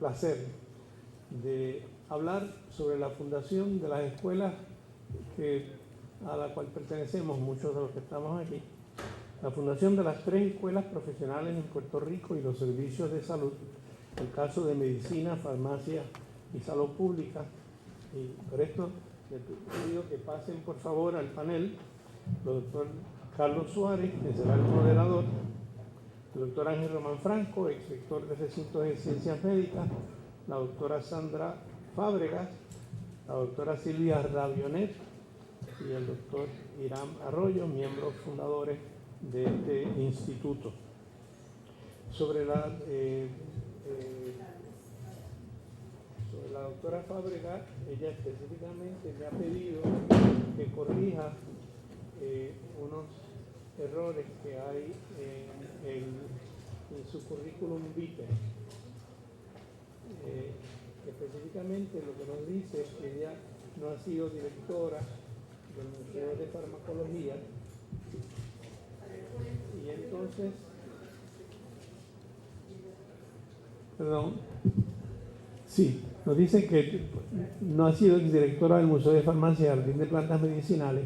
placer de hablar sobre la fundación de las escuelas a la cual pertenecemos muchos de los que estamos aquí. La fundación de las 3 escuelas profesionales en Puerto Rico y los servicios de salud, el caso de medicina, farmacia y salud pública. Y por esto les pido que pasen por favor al panel el doctor Carlos Suárez, que será el moderador, el doctor Ángel Román Franco, exrector de recintos de ciencias médicas, la doctora Sandra Fábregas, la doctora Silvia Rabionet y el doctor Irán Arroyo, miembros fundadores de este instituto. Sobre la doctora Fábregas, ella específicamente me ha pedido que corrija unos errores que hay en su currículum vitae. Específicamente lo que nos dice es que ella no ha sido directora del Museo de Farmacología y entonces, sí, nos dice que no ha sido directora del Museo de Farmacia y Jardín de Plantas Medicinales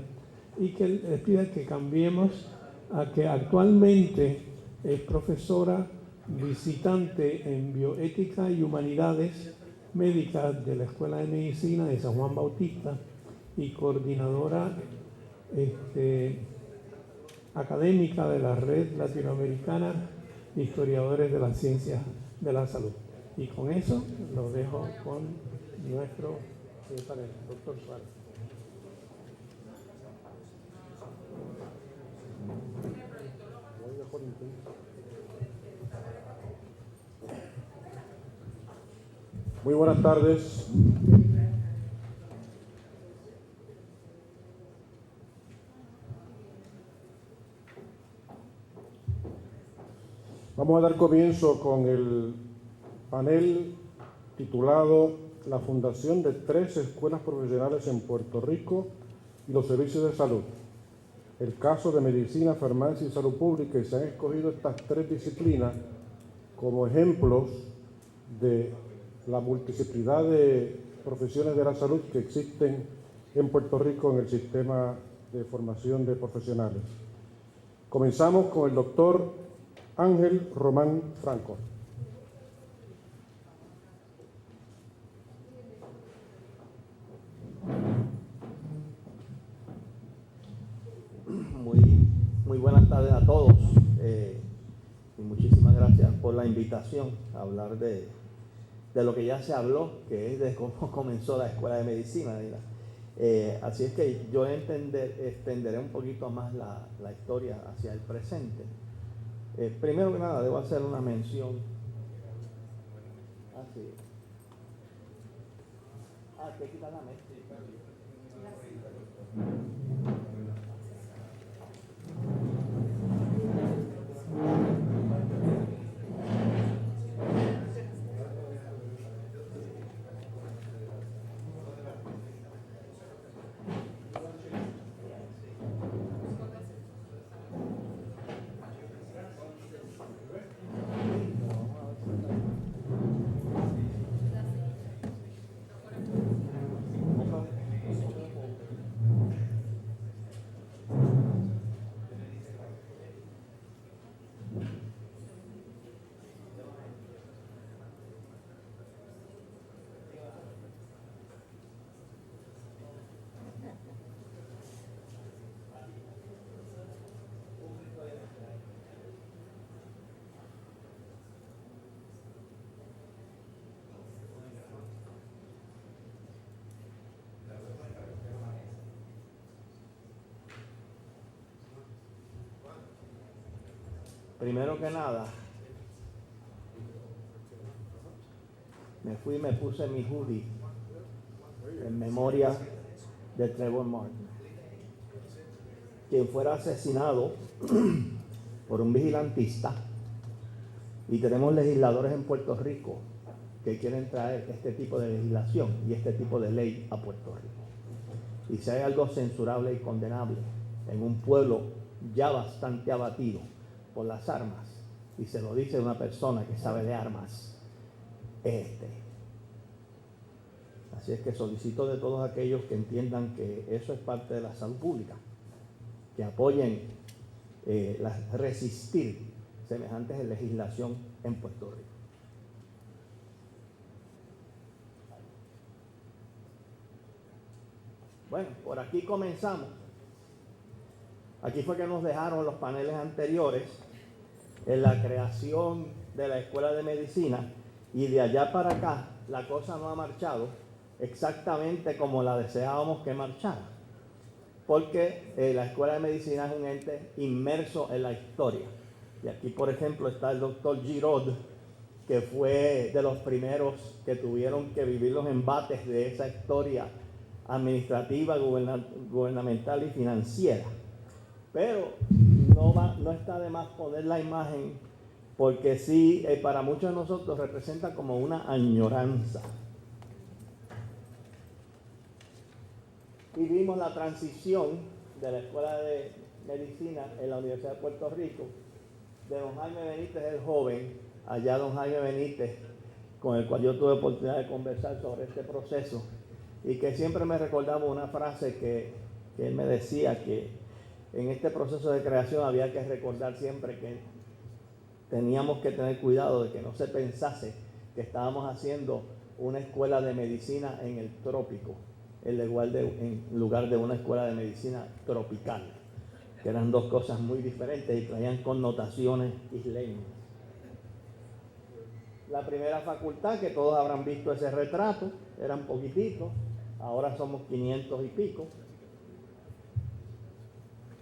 y que les pida que cambiemos a que actualmente es profesora visitante en Bioética y Humanidades Médicas de la Escuela de Medicina de San Juan Bautista y coordinadora académica de la Red Latinoamericana de Historiadores de las Ciencias de la Salud. Y con eso lo dejo con nuestro panel, doctor Suárez. Muy buenas tardes. Vamos a dar comienzo con el panel titulado La fundación de 3 escuelas profesionales en Puerto Rico y los servicios de salud. El caso de medicina, farmacia y salud pública, y se han escogido estas 3 disciplinas como ejemplos de la multiplicidad de profesiones de la salud que existen en Puerto Rico en el sistema de formación de profesionales. Comenzamos con el doctor Ángel Román Franco. Muy buenas tardes a todos y muchísimas gracias por la invitación a hablar de lo que ya se habló, que es de cómo comenzó la escuela de medicina. Así es que yo extenderé un poquito más la historia hacia el presente. Primero que nada, debo hacer una mención. Que quitar la mesa. Primero que nada, me fui y me puse mi hoodie en memoria de Trayvon Martin, quien fuera asesinado por un vigilantista, y tenemos legisladores en Puerto Rico que quieren traer este tipo de legislación y este tipo de ley a Puerto Rico. Y si hay algo censurable y condenable en un pueblo ya bastante abatido por las armas, y se lo dice una persona que sabe de armas, es este. Así es que solicito de todos aquellos que entiendan que eso es parte de la salud pública, que apoyen resistir semejantes legislación en Puerto Rico. Bueno, por aquí comenzamos. Aquí fue que nos dejaron los paneles anteriores en la creación de la Escuela de Medicina, y de allá para acá la cosa no ha marchado exactamente como la deseábamos que marchara, porque la Escuela de Medicina es un ente inmerso en la historia. Y aquí, por ejemplo, está el doctor Giraud, que fue de los primeros que tuvieron que vivir los embates de esa historia administrativa, gubernamental y financiera. Pero no está de más poner la imagen, porque sí, para muchos de nosotros representa como una añoranza. Y vimos la transición de la Escuela de Medicina en la Universidad de Puerto Rico, de don Jaime Benítez el joven, allá don Jaime Benítez, con el cual yo tuve oportunidad de conversar sobre este proceso, y que siempre me recordaba una frase que él me decía, que en este proceso de creación había que recordar siempre que teníamos que tener cuidado de que no se pensase que estábamos haciendo una escuela de medicina en el trópico, en lugar de una escuela de medicina tropical, que eran dos cosas muy diferentes y traían connotaciones isleñas. La primera facultad, que todos habrán visto ese retrato, eran poquititos, ahora somos 500 y pico.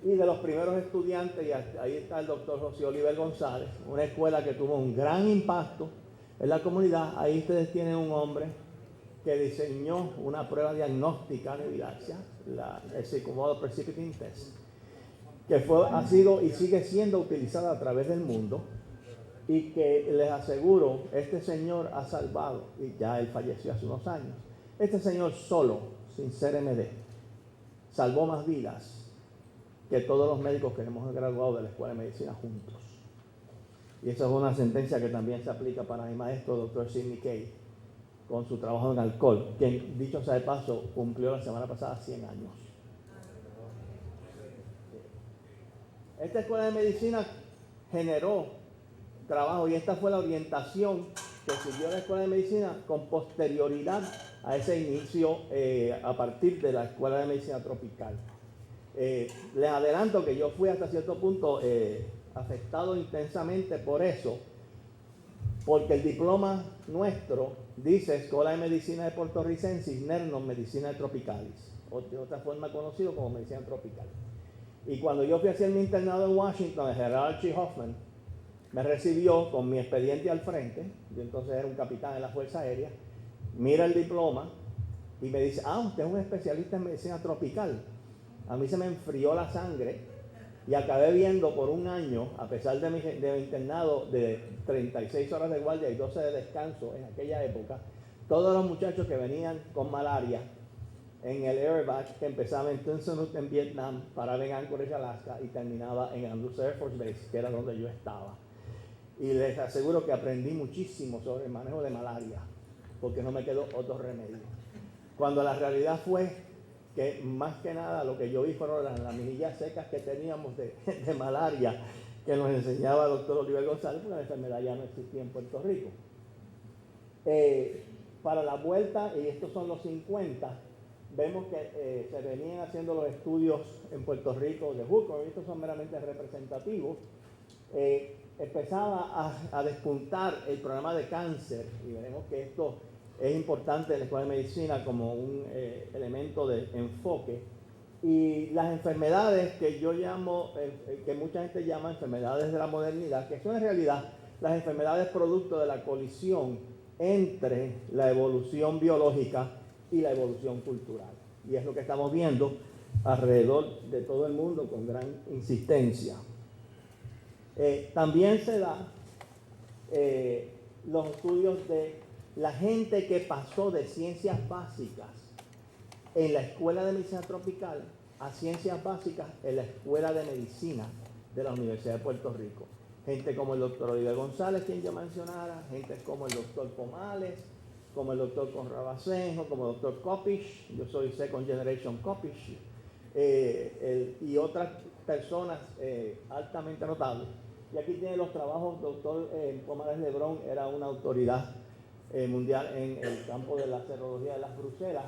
Y de los primeros estudiantes, y ahí está el doctor José Oliver González, una escuela que tuvo un gran impacto en la comunidad. Ahí ustedes tienen un hombre que diseñó una prueba diagnóstica de evidencia, el Sycamore Precipitating Test, que ha sido y sigue siendo utilizada a través del mundo, y que les aseguro, este señor ha salvado, y ya él falleció hace unos años, este señor solo, sin ser MD, salvó más vidas que todos los médicos que hemos graduado de la Escuela de Medicina juntos. Y esa es una sentencia que también se aplica para mi maestro, doctor Sidney Kay, con su trabajo en alcohol, que, dicho sea de paso, cumplió la semana pasada 100 años. Esta Escuela de Medicina generó trabajo, y esta fue la orientación que siguió la Escuela de Medicina con posterioridad a ese inicio a partir de la Escuela de Medicina Tropical. Les adelanto que yo fui hasta cierto punto afectado intensamente por eso, porque el diploma nuestro dice Escuela de Medicina de Puertorricense, Cisnernos Medicina de Tropicalis, o de otra forma conocido como Medicina Tropical. Y cuando yo fui a hacer mi internado en Washington, el general Archie Hoffman me recibió con mi expediente al frente. Yo entonces era un capitán en la Fuerza Aérea. Mira el diploma y me dice: usted es un especialista en medicina tropical. A mí se me enfrió la sangre y acabé viendo por un año, a pesar de mi internado de 36 horas de guardia y 12 de descanso en aquella época, todos los muchachos que venían con malaria en el Air Batch, que empezaba en Tan Son Nhut en Vietnam, paraba en Anchorage, Alaska, y terminaba en Andrews Air Force Base, que era donde yo estaba. Y les aseguro que aprendí muchísimo sobre el manejo de malaria, porque no me quedó otro remedio. Cuando la realidad fue que más que nada lo que yo vi fueron las mejillas secas que teníamos de malaria, que nos enseñaba el doctor Oliver González, porque la enfermedad ya no existía en Puerto Rico. Para la vuelta, y estos son los 50, vemos que se venían haciendo los estudios en Puerto Rico de Hooker, y estos son meramente representativos. Empezaba a despuntar el programa de cáncer, y veremos que esto es importante en la Escuela de Medicina como un elemento de enfoque. Y las enfermedades que yo llamo, que mucha gente llama enfermedades de la modernidad, que son en realidad las enfermedades producto de la colisión entre la evolución biológica y la evolución cultural. Y es lo que estamos viendo alrededor de todo el mundo con gran insistencia. También se da los estudios de la gente que pasó de ciencias básicas en la Escuela de Medicina Tropical a ciencias básicas en la Escuela de Medicina de la Universidad de Puerto Rico. gente como el doctor Oliver González, quien yo mencionara, gente como el doctor Pomales, como el doctor Conrado Asenjo, como el doctor Kopish, yo soy Second Generation Kopish, y otras personas altamente notables. Y aquí tiene los trabajos, doctor Pomales Lebrón era una autoridad mundial en el campo de la serología de las brucelas,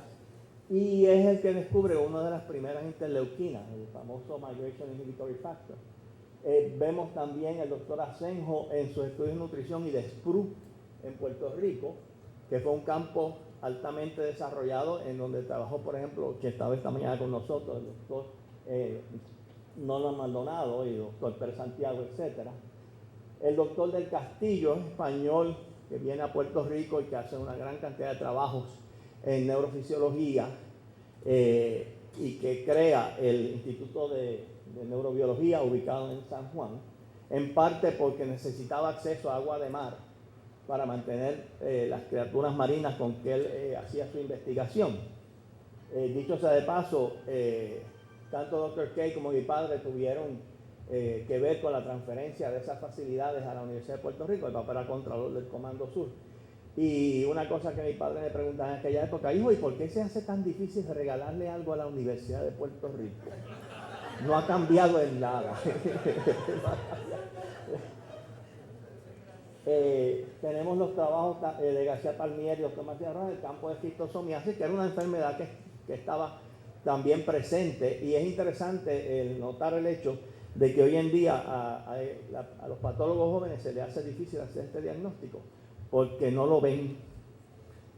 y es el que descubre una de las primeras interleuquinas, el famoso Migration Inhibitory Factor. Vemos también el doctor Asenjo en sus estudios de nutrición y de SPRU en Puerto Rico, que fue un campo altamente desarrollado en donde trabajó, por ejemplo, que estaba esta mañana con nosotros, el doctor Nolan Maldonado y el doctor Pérez Santiago, etc. El doctor del Castillo, español, que viene a Puerto Rico y que hace una gran cantidad de trabajos en neurofisiología y que crea el Instituto de Neurobiología ubicado en San Juan, en parte porque necesitaba acceso a agua de mar para mantener las criaturas marinas con que él hacía su investigación. Dicho sea de paso, tanto Dr. Kay como mi padre tuvieron que ver con la transferencia de esas facilidades a la Universidad de Puerto Rico. El papá era contralor del Comando Sur. Y una cosa que mi padre me preguntaba en aquella época: hijo, ¿y por qué se hace tan difícil regalarle algo a la Universidad de Puerto Rico? No ha cambiado en nada. Tenemos los trabajos de García Palmieri y doctor Matías Rojas, el campo de esquistosomiasis, que era una enfermedad que estaba también presente, y es interesante el notar el hecho de que hoy en día a los patólogos jóvenes se les hace difícil hacer este diagnóstico porque no lo ven,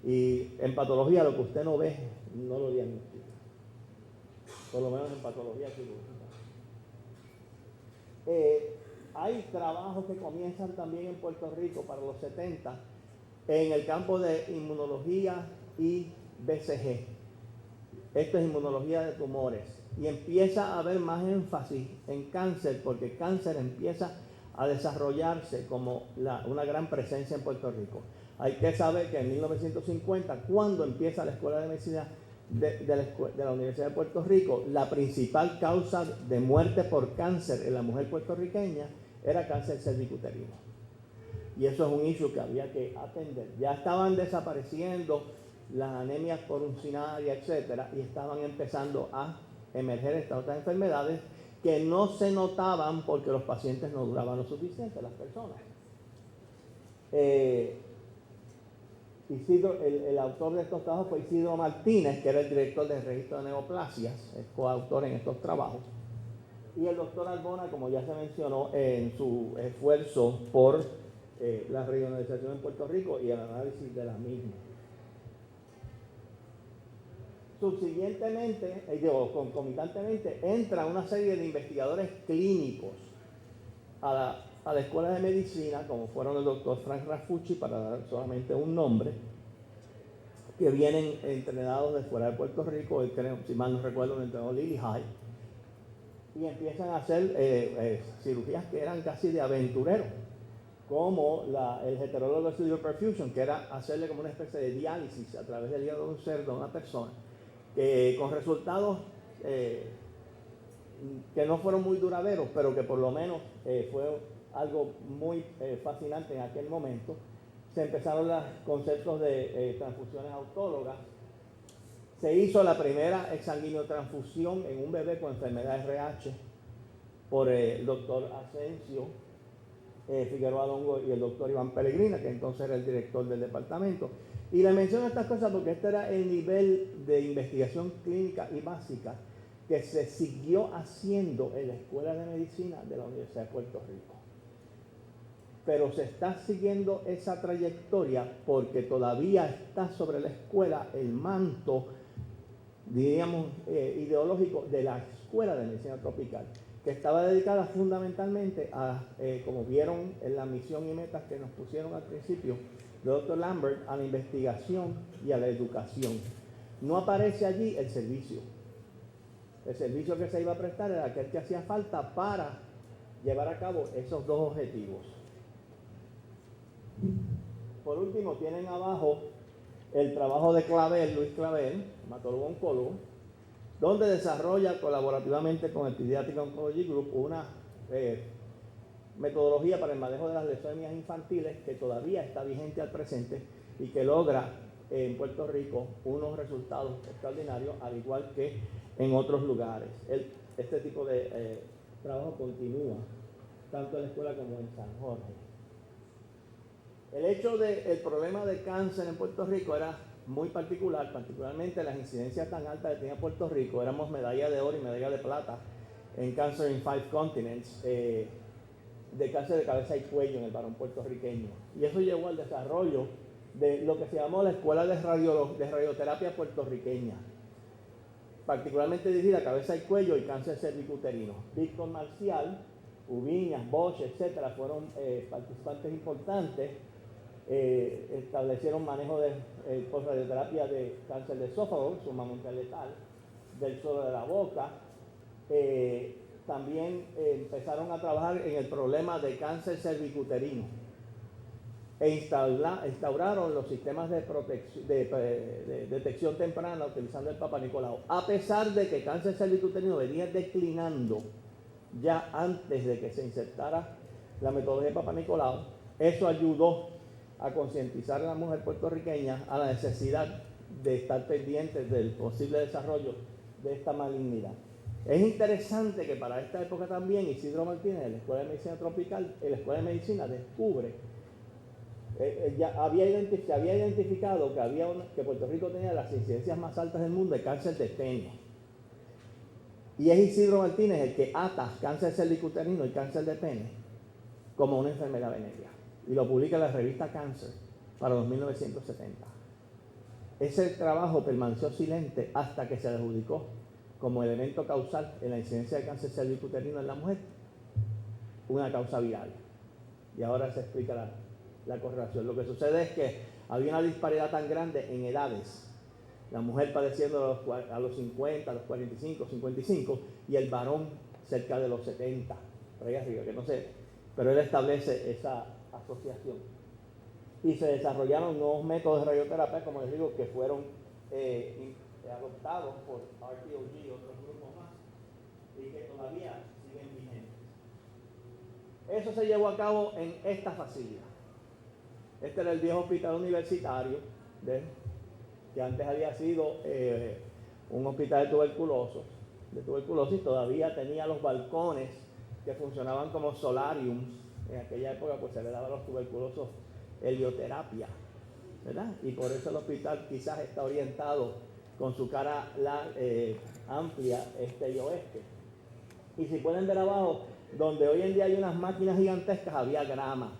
y en patología lo que usted no ve no lo diagnostica, por lo menos en patología quirúrgica. Hay trabajos que comienzan también en Puerto Rico para los 70 en el campo de inmunología y BCG. Esto es inmunología de tumores. Y empieza a haber más énfasis en cáncer, porque cáncer empieza a desarrollarse como una gran presencia en Puerto Rico. Hay que saber que en 1950, cuando empieza la Escuela de Medicina de la Universidad de Puerto Rico, la principal causa de muerte por cáncer en la mujer puertorriqueña era cáncer cervicuterino. Y eso es un issue que había que atender. Ya estaban desapareciendo las anemias por uncinaria, etcétera, y estaban empezando a emerger estas otras enfermedades que no se notaban porque los pacientes no duraban lo suficiente, las personas. El autor de estos trabajos fue Isidro Martínez, que era el director del registro de neoplasias, es coautor en estos trabajos. Y el doctor Albona, como ya se mencionó, en su esfuerzo por la regionalización en Puerto Rico y el análisis de la misma. Subsiguientemente, concomitantemente, entra una serie de investigadores clínicos a la Escuela de Medicina, como fueron el doctor Frank Raffucci, para dar solamente un nombre, que vienen entrenados de fuera de Puerto Rico, si mal no recuerdo, el entrenador Lily High, y empiezan a hacer cirugías que eran casi de aventureros, como el heterólogo studio perfusion, que era hacerle como una especie de diálisis a través del hígado de un cerdo a una persona, con resultados que no fueron muy duraderos, pero que por lo menos fue algo muy fascinante en aquel momento. Se empezaron los conceptos de transfusiones autólogas. Se hizo la primera exsanguinotransfusión en un bebé con enfermedad RH por el doctor Asensio Figueroa Longo y el doctor Iván Pellegrina, que entonces era el director del departamento. Y le menciono estas cosas porque este era el nivel de investigación clínica y básica que se siguió haciendo en la Escuela de Medicina de la Universidad de Puerto Rico. Pero se está siguiendo esa trayectoria porque todavía está sobre la escuela el manto, diríamos, ideológico de la Escuela de Medicina Tropical, que estaba dedicada fundamentalmente a, como vieron en la misión y metas que nos pusieron al principio, de Dr. Lambert, a la investigación y a la educación. No aparece allí el servicio. El servicio que se iba a prestar era aquel que hacía falta para llevar a cabo esos dos objetivos. Por último, tienen abajo el trabajo de Clavel, Luis Clavel, hematólogo oncólogo, donde desarrolla colaborativamente con el Pediatric Oncology Group una metodología para el manejo de las leucemias infantiles que todavía está vigente al presente y que logra en Puerto Rico unos resultados extraordinarios, al igual que en otros lugares. Este tipo de trabajo continúa tanto en la escuela como en San Jorge. El hecho del problema de cáncer en Puerto Rico era muy particular, particularmente las incidencias tan altas que tenía Puerto Rico. Éramos medalla de oro y medalla de plata en Cancer in 5 Continents, de cáncer de cabeza y cuello en el varón puertorriqueño. Y eso llevó al desarrollo de lo que se llamó la Escuela de Radioterapia Puertorriqueña, particularmente dirigida a cabeza y cuello y cáncer cervicuterino. Víctor Marcial, Ubiñas, Bosch, etcétera, fueron participantes importantes. Establecieron manejo de radioterapia de cáncer de esófago, sumamente letal, del suelo de la boca. También empezaron a trabajar en el problema de cáncer cervicuterino e instauraron los sistemas de detección temprana utilizando el Papa Nicolau. A pesar de que cáncer cervicuterino venía declinando ya antes de que se insertara la metodología de Papa Nicolau, eso ayudó a concientizar a la mujer puertorriqueña a la necesidad de estar pendientes del posible desarrollo de esta malignidad. Es interesante que para esta época también Isidro Martínez, de la Escuela de Medicina Tropical, en la Escuela de Medicina, descubre, se había identificado que Puerto Rico tenía las incidencias más altas del mundo de cáncer de pene. Y es Isidro Martínez el que ata cáncer cervicuterino y cáncer de pene como una enfermedad venérea. Y lo publica en la revista Cancer para 1970. Ese trabajo permaneció silente hasta que se adjudicó como elemento causal en la incidencia de cáncer cervicuterino en la mujer una causa viral. Y ahora se explica la correlación. Lo que sucede es que había una disparidad tan grande en edades. La mujer padeciendo a los 50, a los 45, 55, y el varón cerca de los 70, por ahí arriba, que no sé. Pero él establece esa asociación. Y se desarrollaron nuevos métodos de radioterapia, como les digo, que fueron adoptados por RTOG y otros grupos más, y que todavía siguen vigentes. Eso se llevó a cabo en esta facilidad. Este era el viejo hospital universitario, que antes había sido un hospital de tuberculosis, todavía tenía los balcones que funcionaban como solariums. En aquella época pues se le daba a los tuberculosos helioterapia, ¿verdad? Y por eso el hospital quizás está orientado con su cara amplia este y oeste. Y si pueden ver abajo, donde hoy en día hay unas máquinas gigantescas, había grama.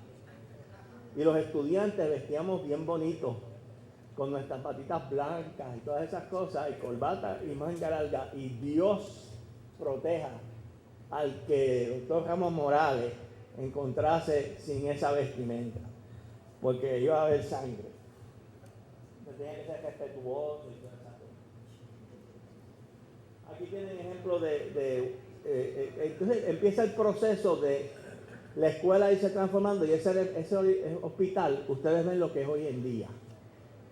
Y los estudiantes vestíamos bien bonitos, con nuestras patitas blancas y todas esas cosas, y corbata y manga larga. Y Dios proteja al que el doctor Ramos Morales encontrase sin esa vestimenta, porque iba a haber sangre. Tenía que ser respetuoso y todas esas cosas. Aquí tienen ejemplos entonces empieza el proceso de la escuela irse transformando, y ese hospital, ustedes ven lo que es hoy en día.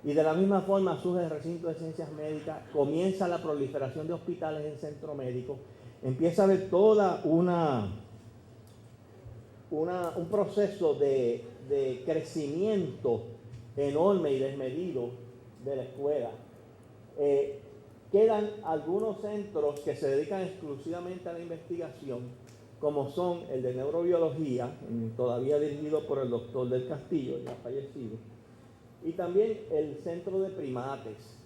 Y de la misma forma surge el recinto de ciencias médicas, comienza la proliferación de hospitales en centro médico, empieza a haber toda un proceso de crecimiento enorme y desmedido de la escuela. Quedan algunos centros que se dedican exclusivamente a la investigación, como son el de neurobiología, todavía dirigido por el doctor del Castillo, ya fallecido, y también el centro de primates,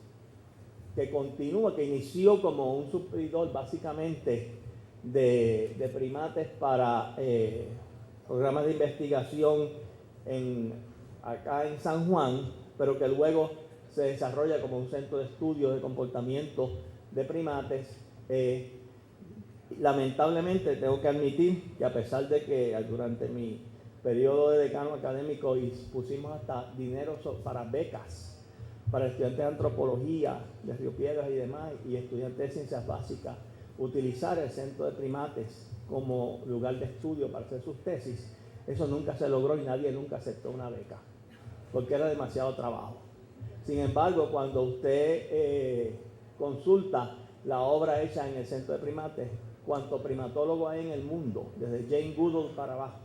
que continúa, que inició como un suplidor básicamente de primates para programas de investigación acá en San Juan, pero que luego se desarrolla como un centro de estudios de comportamiento de primates. Lamentablemente tengo que admitir que a pesar de que durante mi periodo de decano académico pusimos hasta dinero para becas para estudiantes de antropología de Río Piedras y demás, y estudiantes de ciencias básicas, utilizar el centro de primates como lugar de estudio para hacer sus tesis, eso nunca se logró y nadie nunca aceptó una beca, porque era demasiado trabajo. Sin embargo, cuando usted consulta la obra hecha en el centro de primates, cuánto primatólogo hay en el mundo, desde Jane Goodall para abajo,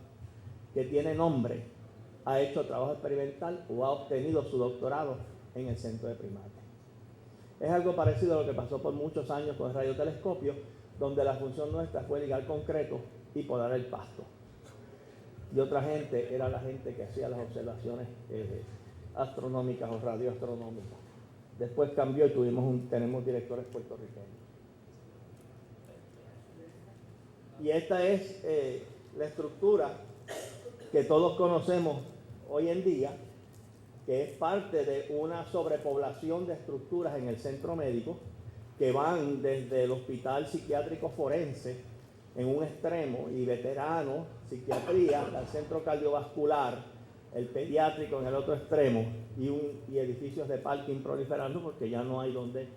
que tiene nombre ha hecho trabajo experimental o ha obtenido su doctorado en el centro de primates. Es algo parecido a lo que pasó por muchos años con el radiotelescopio, donde la función nuestra fue ligar concreto y podar el pasto. Y otra gente era la gente que hacía las observaciones astronómicas o radioastronómicas. Después cambió y tenemos directores puertorriqueños. Y esta es la estructura que todos conocemos hoy en día, que es parte de una sobrepoblación de estructuras en el centro médico, que van desde el hospital psiquiátrico forense en un extremo y veterano, psiquiatría, al centro cardiovascular, el pediátrico en el otro extremo y edificios de parking proliferando porque ya no hay donde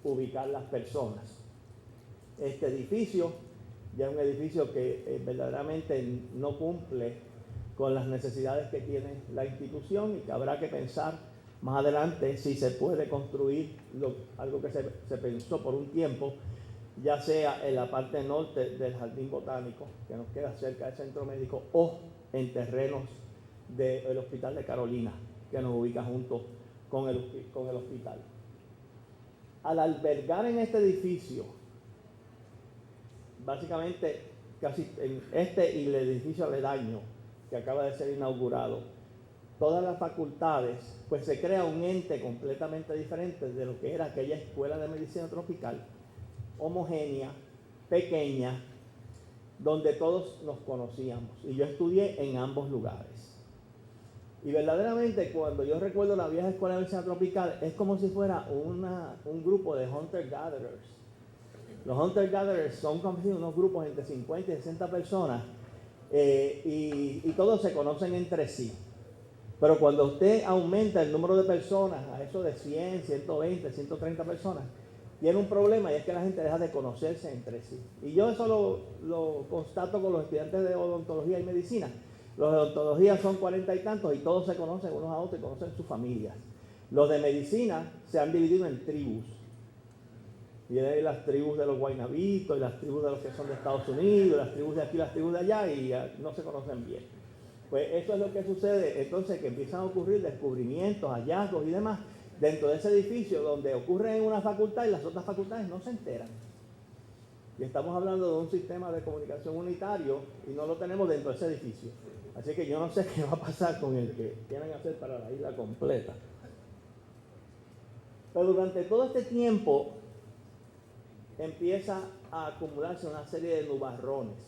ubicar las personas. Este edificio ya es un edificio que verdaderamente no cumple con las necesidades que tiene la institución y que habrá que pensar más adelante si se puede construir algo que se pensó por un tiempo, ya sea en la parte norte del Jardín Botánico, que nos queda cerca del centro médico, o en terrenos del Hospital de Carolina, que nos ubica junto con el hospital. Al albergar en este edificio, básicamente casi en este y el edificio aledaño que acaba de ser inaugurado, todas las facultades, pues se crea un ente completamente diferente de lo que era aquella escuela de medicina tropical, homogénea, pequeña, donde todos nos conocíamos. Y yo estudié en ambos lugares. Y verdaderamente cuando yo recuerdo la vieja escuela de medicina tropical, es como si fuera un grupo de hunter-gatherers. Los hunter-gatherers son como si unos grupos entre 50 y 60 personas y todos se conocen entre sí. Pero cuando usted aumenta el número de personas a eso de 100, 120, 130 personas, tiene un problema y es que la gente deja de conocerse entre sí. Y yo eso lo constato con los estudiantes de odontología y medicina. Los de odontología son 40 y tantos y todos se conocen unos a otros y conocen sus familias. Los de medicina se han dividido en tribus. Y hay las tribus de los guaynabitos, y las tribus de los que son de Estados Unidos, las tribus de aquí, las tribus de allá, y no se conocen bien. Pues eso es lo que sucede, entonces, que empiezan a ocurrir descubrimientos, hallazgos y demás, dentro de ese edificio donde ocurre en una facultad y las otras facultades no se enteran. Y estamos hablando de un sistema de comunicación unitario y no lo tenemos dentro de ese edificio. Así que yo no sé qué va a pasar con el que quieren hacer para la isla completa. Pero durante todo este tiempo empieza a acumularse una serie de nubarrones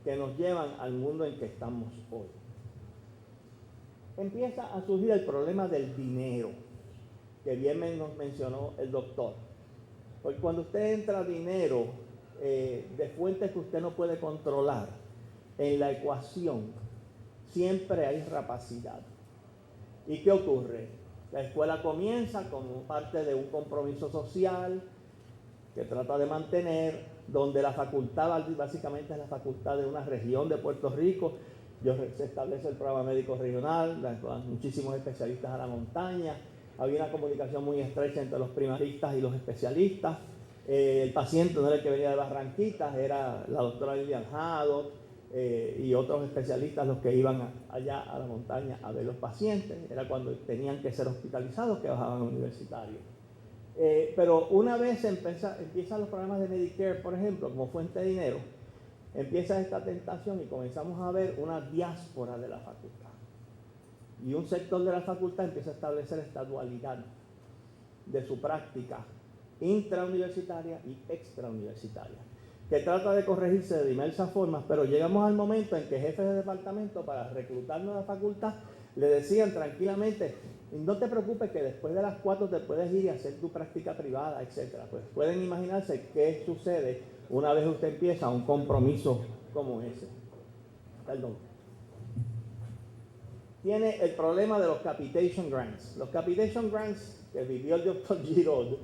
que nos llevan al mundo en que estamos hoy. Empieza a surgir el problema del dinero, que bien nos mencionó el doctor. Porque cuando usted entra dinero de fuentes que usted no puede controlar en la ecuación, siempre hay rapacidad. ¿Y qué ocurre? La escuela comienza como parte de un compromiso social que trata de mantener, donde la facultad básicamente es la facultad de una región de Puerto Rico. Se establece el programa médico regional, muchísimos especialistas a la montaña. Había una comunicación muy estrecha entre los primaristas y los especialistas. El paciente no era el que venía de Barranquitas, era la doctora Lilian Haddock y otros especialistas los que iban allá a la montaña a ver los pacientes. Era cuando tenían que ser hospitalizados que bajaban universitarios. Pero una vez empiezan los programas de Medicare, por ejemplo, como fuente de dinero, empieza esta tentación y comenzamos a ver una diáspora de la facultad. Y un sector de la facultad empieza a establecer esta dualidad de su práctica intrauniversitaria y extrauniversitaria, que trata de corregirse de diversas formas, pero llegamos al momento en que jefes de departamento para reclutar nueva facultad le decían tranquilamente: no te preocupes que después de las 4 te puedes ir y hacer tu práctica privada, etc. Pues pueden imaginarse qué sucede una vez usted empieza un compromiso como ese. Perdón. Tiene el problema de los capitation grants. Los capitation grants que vivió el doctor Giraud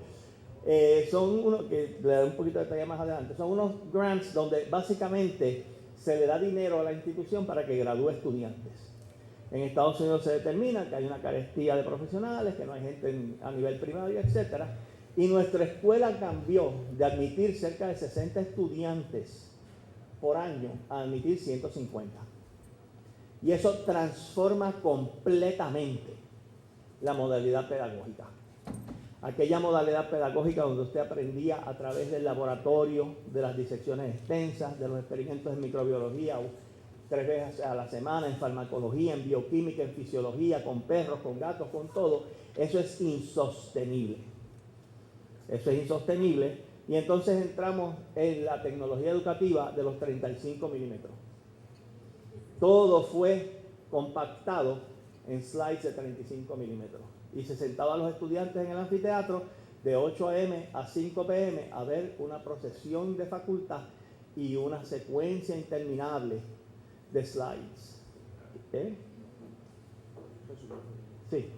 son unos, que le daré un poquito de detalle más adelante, son unos grants donde básicamente se le da dinero a la institución para que gradúe estudiantes. En Estados Unidos se determina que hay una carestía de profesionales, que no hay gente a nivel primario, etc. Y nuestra escuela cambió de admitir cerca de 60 estudiantes por año a admitir 150. Y eso transforma completamente la modalidad pedagógica. Aquella modalidad pedagógica donde usted aprendía a través del laboratorio, de las disecciones extensas, de los experimentos en microbiología, 3 veces a la semana, en farmacología, en bioquímica, en fisiología, con perros, con gatos, con todo, eso es insostenible. Eso es insostenible. Y entonces entramos en la tecnología educativa de los 35 milímetros. Todo fue compactado en slides de 35 milímetros. Y se sentaban los estudiantes en el anfiteatro de 8 a.m. a 5 p.m. a ver una procesión de facultad y una secuencia interminable de slides. Sí.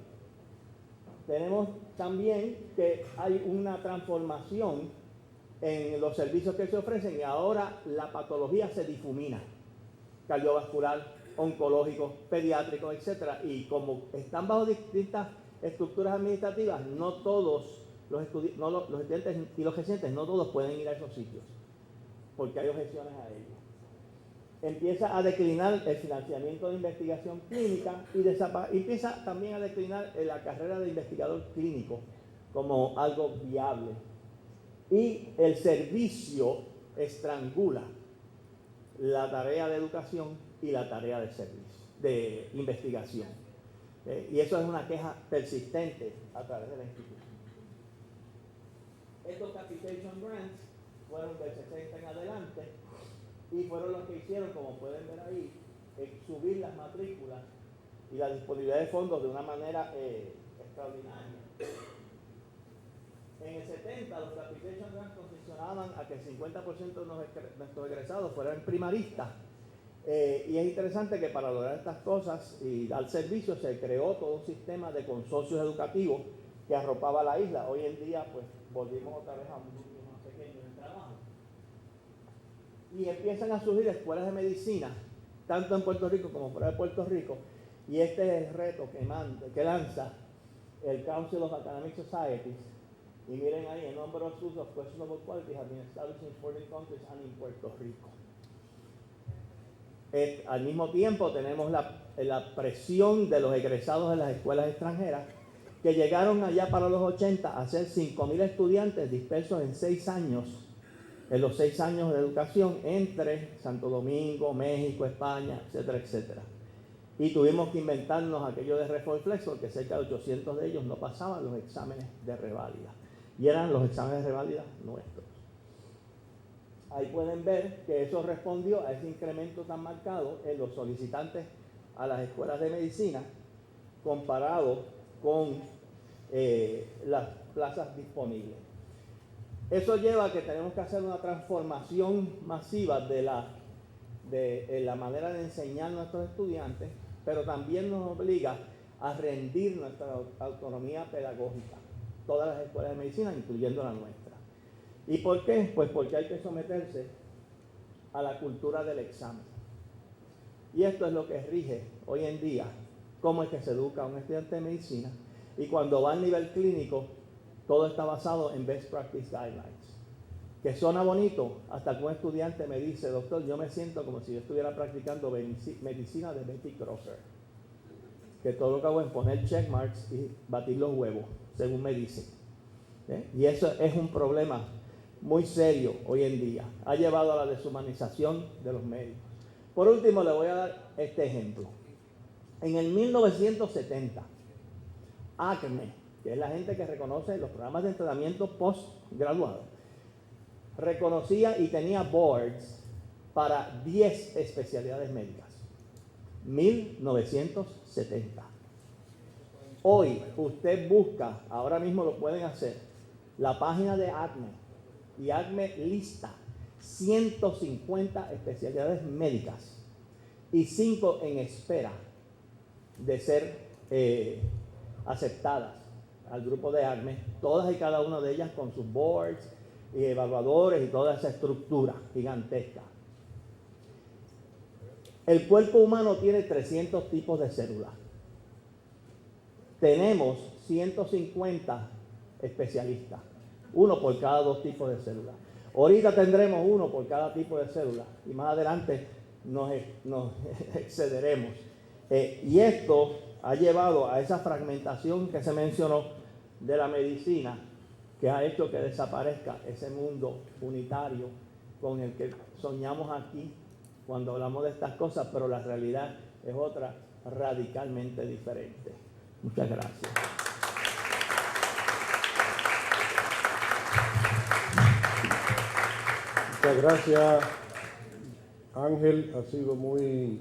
Tenemos también que hay una transformación en los servicios que se ofrecen y ahora la patología se difumina. Cardiovascular, oncológico, pediátrico, etc. Y como están bajo distintas estructuras administrativas, no todos los estudiantes y los residentes, no todos pueden ir a esos sitios, porque hay objeciones a ellos. Empieza a declinar el financiamiento de investigación clínica y empieza también a declinar la carrera de investigador clínico como algo viable. Y el servicio estrangula la tarea de educación y la tarea de servicio, de investigación. Y eso es una queja persistente a través de la institución. Estos capitation grants fueron del 60 en adelante y fueron los que hicieron, como pueden ver ahí, subir las matrículas y la disponibilidad de fondos de una manera extraordinaria. En el 70 los capitation grants condicionaban a que el 50% de nuestros egresados fueran primaristas. Y es interesante que para lograr estas cosas y dar servicio se creó todo un sistema de consorcios educativos que arropaba la isla. Hoy en día pues volvimos otra vez a un grupo más pequeño de trabajo. Y empiezan a surgir escuelas de medicina, tanto en Puerto Rico como fuera de Puerto Rico. Y este es el reto que lanza el Council of Academic Societies. Y miren ahí, a number of schools of questionable quality have been established in 14 countries and in Puerto Rico. Al mismo tiempo tenemos la presión de los egresados de las escuelas extranjeras que llegaron allá para los 80 a ser 5,000 estudiantes dispersos en 6 años, en los 6 años de educación entre Santo Domingo, México, España, etcétera, etcétera. Y tuvimos que inventarnos aquello de Reform Flex porque cerca de 800 de ellos no pasaban los exámenes de reválida. Y eran los exámenes de reválida nuestros. Ahí pueden ver que eso respondió a ese incremento tan marcado en los solicitantes a las escuelas de medicina comparado con las plazas disponibles. Eso lleva a que tenemos que hacer una transformación masiva de la manera de enseñar a nuestros estudiantes, pero también nos obliga a rendir nuestra autonomía pedagógica, todas las escuelas de medicina, incluyendo la nuestra. ¿Y por qué? Pues porque hay que someterse a la cultura del examen. Y esto es lo que rige hoy en día cómo es que se educa a un estudiante de medicina. Y cuando va al nivel clínico, todo está basado en Best Practice Guidelines. Que suena bonito hasta que un estudiante me dice, doctor, yo me siento como si yo estuviera practicando medicina de Betty Crocker. Que todo lo que hago es poner checkmarks y batir los huevos, según me dicen. Y eso es un problema muy serio hoy en día. Ha llevado a la deshumanización de los médicos. Por último, le voy a dar este ejemplo. En el 1970, ACME, que es la gente que reconoce los programas de entrenamiento postgraduado, reconocía y tenía boards para 10 especialidades médicas. 1970. Hoy usted busca, ahora mismo lo pueden hacer, la página de ACME, y ACME lista 150 especialidades médicas y 5 en espera de ser aceptadas al grupo de ACME, todas y cada una de ellas con sus boards y evaluadores y toda esa estructura gigantesca. El cuerpo humano tiene 300 tipos de células. Tenemos 150 especialistas, uno por cada 2 tipos de células. Ahorita tendremos uno por cada tipo de célula y más adelante nos excederemos. Y esto ha llevado a esa fragmentación que se mencionó de la medicina, que ha hecho que desaparezca ese mundo unitario con el que soñamos aquí cuando hablamos de estas cosas, pero la realidad es otra radicalmente diferente. Muchas gracias. Muchas gracias, Ángel. Ha sido muy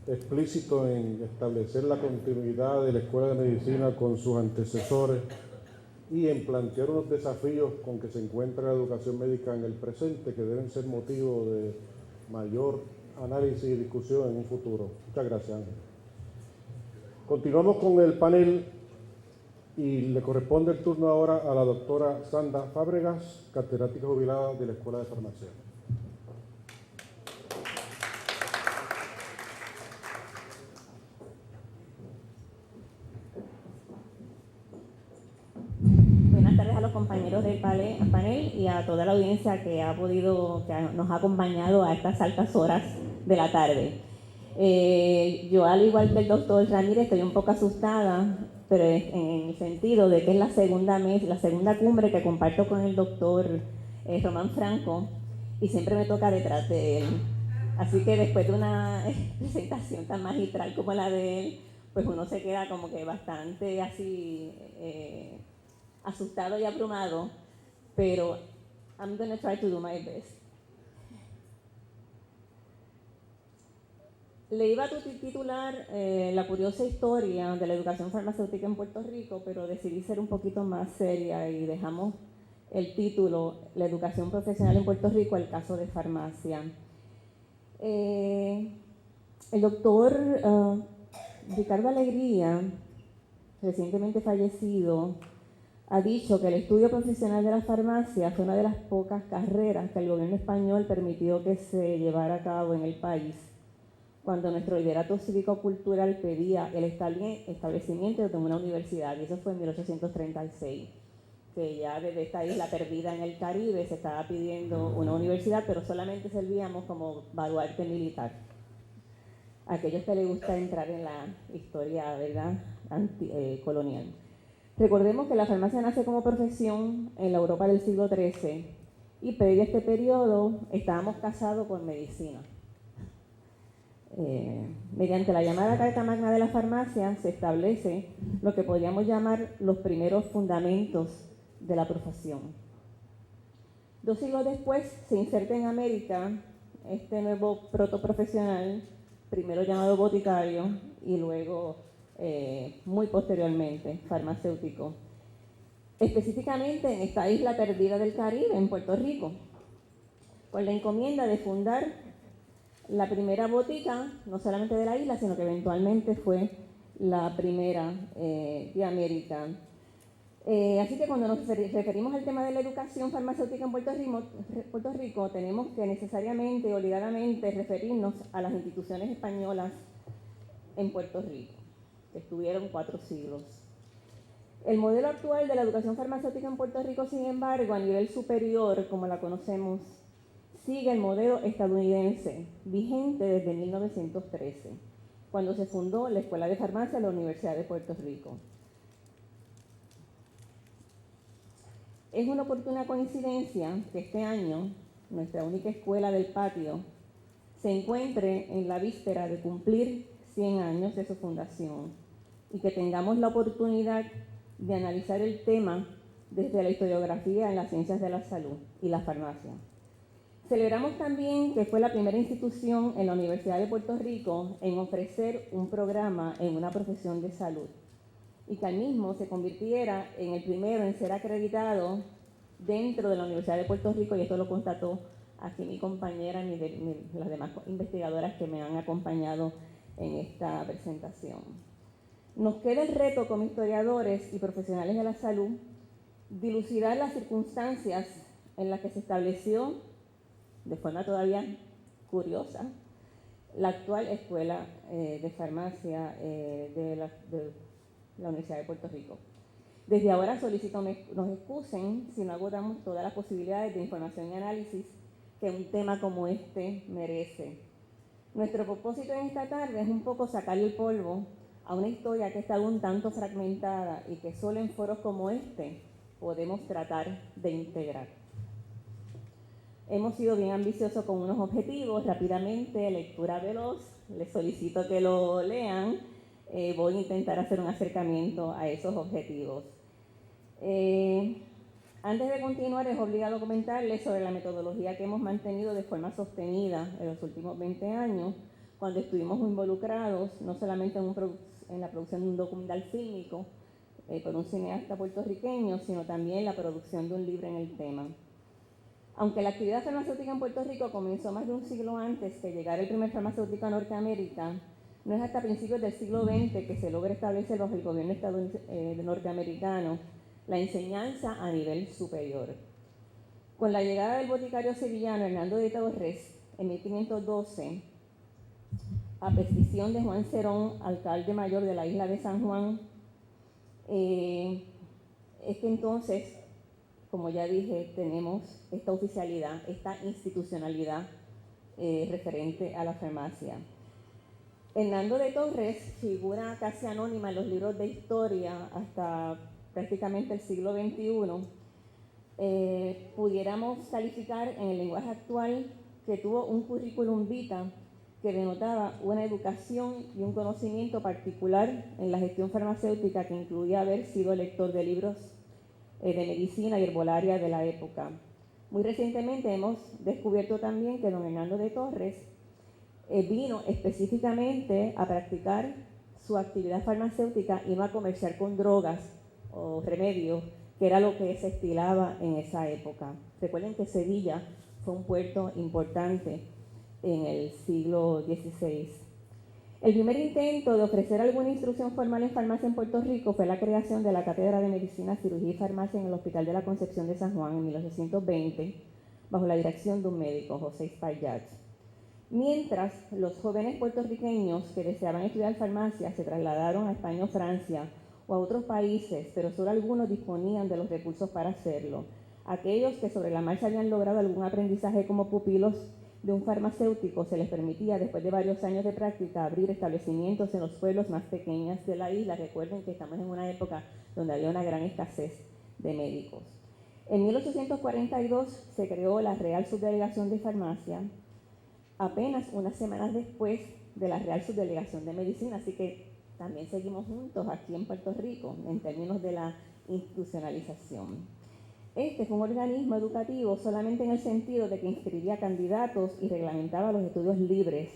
explícito en establecer la continuidad de la Escuela de Medicina con sus antecesores y en plantear unos desafíos con que se encuentra la educación médica en el presente, que deben ser motivo de mayor análisis y discusión en un futuro. Muchas gracias, Ángel. Continuamos con el panel y le corresponde el turno ahora a la doctora Sandra Fábregas, catedrática jubilada de la Escuela de Farmacia. Buenas tardes a los compañeros del panel y a toda la audiencia que nos ha acompañado a estas altas horas de la tarde. Yo, al igual que el doctor Ramírez, estoy un poco asustada, pero en el sentido de que es la segunda cumbre que comparto con el doctor Román Franco, y siempre me toca detrás de él. Así que después de una presentación tan magistral como la de él, pues uno se queda como que bastante así asustado y abrumado, pero I'm going to try to do my best. Le iba a titular La curiosa historia de la educación farmacéutica en Puerto Rico, pero decidí ser un poquito más seria y dejamos el título La educación profesional en Puerto Rico, el caso de farmacia. El doctor Ricardo Alegría, recientemente fallecido, ha dicho que el estudio profesional de la farmacia fue una de las pocas carreras que el gobierno español permitió que se llevara a cabo en el país, cuando nuestro liderato cívico-cultural pedía el establecimiento de una universidad, y eso fue en 1836, que ya desde esta isla perdida en el Caribe se estaba pidiendo una universidad, pero solamente servíamos como baluarte militar. Aquellos que les gusta entrar en la historia, ¿verdad?, colonial. Recordemos que la farmacia nace como profesión en la Europa del siglo XIII y previo a este periodo estábamos casados con medicina. Mediante la llamada Carta Magna de la Farmacia se establece lo que podríamos llamar los primeros fundamentos de la profesión. 2 siglos después se inserta en América este nuevo protoprofesional, primero llamado boticario y luego muy posteriormente farmacéutico, específicamente en esta isla perdida del Caribe, en Puerto Rico, con la encomienda de fundar la primera botica, no solamente de la isla, sino que eventualmente fue la primera de América. Así que cuando nos referimos al tema de la educación farmacéutica en Puerto Rico, tenemos que necesariamente, obligadamente, referirnos a las instituciones españolas en Puerto Rico, que estuvieron 4 siglos. El modelo actual de la educación farmacéutica en Puerto Rico, sin embargo, a nivel superior, como la conocemos, sigue el modelo estadounidense, vigente desde 1913, cuando se fundó la Escuela de Farmacia de la Universidad de Puerto Rico. Es una oportuna coincidencia que este año nuestra única escuela del patio se encuentre en la víspera de cumplir 100 años de su fundación y que tengamos la oportunidad de analizar el tema desde la historiografía en las ciencias de la salud y la farmacia. Celebramos también que fue la primera institución en la Universidad de Puerto Rico en ofrecer un programa en una profesión de salud y que al mismo se convirtiera en el primero en ser acreditado dentro de la Universidad de Puerto Rico, y esto lo constató aquí mi compañera y las demás investigadoras que me han acompañado en esta presentación. Nos queda el reto como historiadores y profesionales de la salud dilucidar las circunstancias en las que se estableció, de forma todavía curiosa, la actual Escuela de Farmacia de la Universidad de Puerto Rico. Desde ahora solicito nos excusen si no agotamos todas las posibilidades de información y análisis que un tema como este merece. Nuestro propósito en esta tarde es un poco sacarle el polvo a una historia que ha estado un tanto fragmentada y que solo en foros como este podemos tratar de integrar. Hemos sido bien ambiciosos con unos objetivos. Rápidamente, lectura veloz, les solicito que lo lean. Voy a intentar hacer un acercamiento a esos objetivos. Antes de continuar, es obligado comentarles sobre la metodología que hemos mantenido de forma sostenida en los últimos 20 años, cuando estuvimos involucrados no solamente en la producción de un documental fílmico por un cineasta puertorriqueño, sino también en la producción de un libro en el tema. Aunque la actividad farmacéutica en Puerto Rico comenzó más de un siglo antes que llegara el primer farmacéutico a Norteamérica, no es hasta principios del siglo XX que se logra establecer bajo el gobierno norteamericano la enseñanza a nivel superior. Con la llegada del boticario sevillano Hernando de Torres en 1512, a petición de Juan Cerón, alcalde mayor de la isla de San Juan, es que entonces, como ya dije, tenemos esta oficialidad, esta institucionalidad referente a la farmacia. Hernando de Torres figura casi anónima en los libros de historia hasta prácticamente el siglo XXI. Pudiéramos calificar en el lenguaje actual que tuvo un currículum vitae que denotaba una educación y un conocimiento particular en la gestión farmacéutica, que incluía haber sido lector de libros de medicina y herbolaria de la época. Muy recientemente hemos descubierto también que don Hernando de Torres vino específicamente a practicar su actividad farmacéutica y no a comerciar con drogas o remedios, que era lo que se estilaba en esa época. Recuerden que Sevilla fue un puerto importante en el siglo XVI. El primer intento de ofrecer alguna instrucción formal en farmacia en Puerto Rico fue la creación de la Cátedra de Medicina, Cirugía y Farmacia en el Hospital de la Concepción de San Juan en 1820, bajo la dirección de un médico, José Espaillat. Mientras los jóvenes puertorriqueños que deseaban estudiar farmacia se trasladaron a España o Francia o a otros países, pero solo algunos disponían de los recursos para hacerlo. Aquellos que sobre la marcha habían logrado algún aprendizaje como pupilos de un farmacéutico, se les permitía, después de varios años de práctica, abrir establecimientos en los pueblos más pequeños de la isla. Recuerden que estamos en una época donde había una gran escasez de médicos. En 1842 se creó la Real Subdelegación de Farmacia, apenas unas semanas después de la Real Subdelegación de Medicina, así que también seguimos juntos aquí en Puerto Rico en términos de la institucionalización. Este fue un organismo educativo solamente en el sentido de que inscribía candidatos y reglamentaba los estudios libres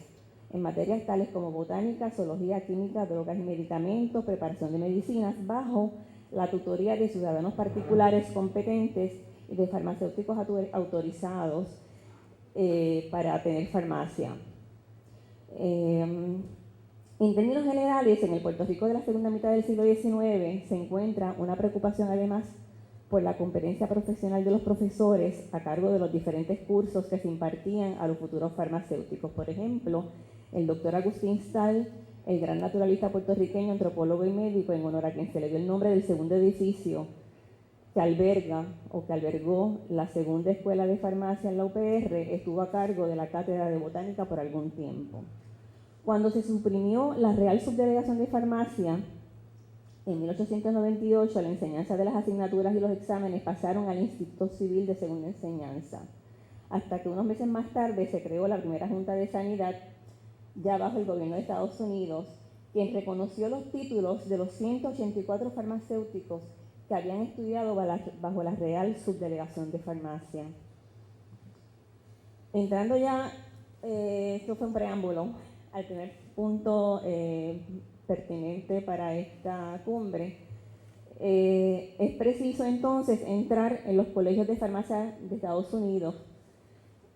en materias tales como botánica, zoología, química, drogas y medicamentos, preparación de medicinas, bajo la tutoría de ciudadanos particulares competentes y de farmacéuticos autorizados para tener farmacia. En términos generales, en el Puerto Rico de la segunda mitad del siglo XIX se encuentra una preocupación además por la competencia profesional de los profesores a cargo de los diferentes cursos que se impartían a los futuros farmacéuticos. Por ejemplo, el doctor Agustín Stahl, el gran naturalista puertorriqueño, antropólogo y médico, en honor a quien se le dio el nombre del segundo edificio que albergó la segunda escuela de farmacia en la UPR, estuvo a cargo de la cátedra de botánica por algún tiempo. Cuando se suprimió la Real Subdelegación de Farmacia, en 1898, la enseñanza de las asignaturas y los exámenes pasaron al Instituto Civil de Segunda Enseñanza, hasta que unos meses más tarde se creó la primera Junta de Sanidad, ya bajo el gobierno de Estados Unidos, quien reconoció los títulos de los 184 farmacéuticos que habían estudiado bajo la Real Subdelegación de Farmacia. Entrando ya, esto fue un preámbulo al primer punto pertinente para esta cumbre. Es preciso entonces entrar en los colegios de farmacia de Estados Unidos,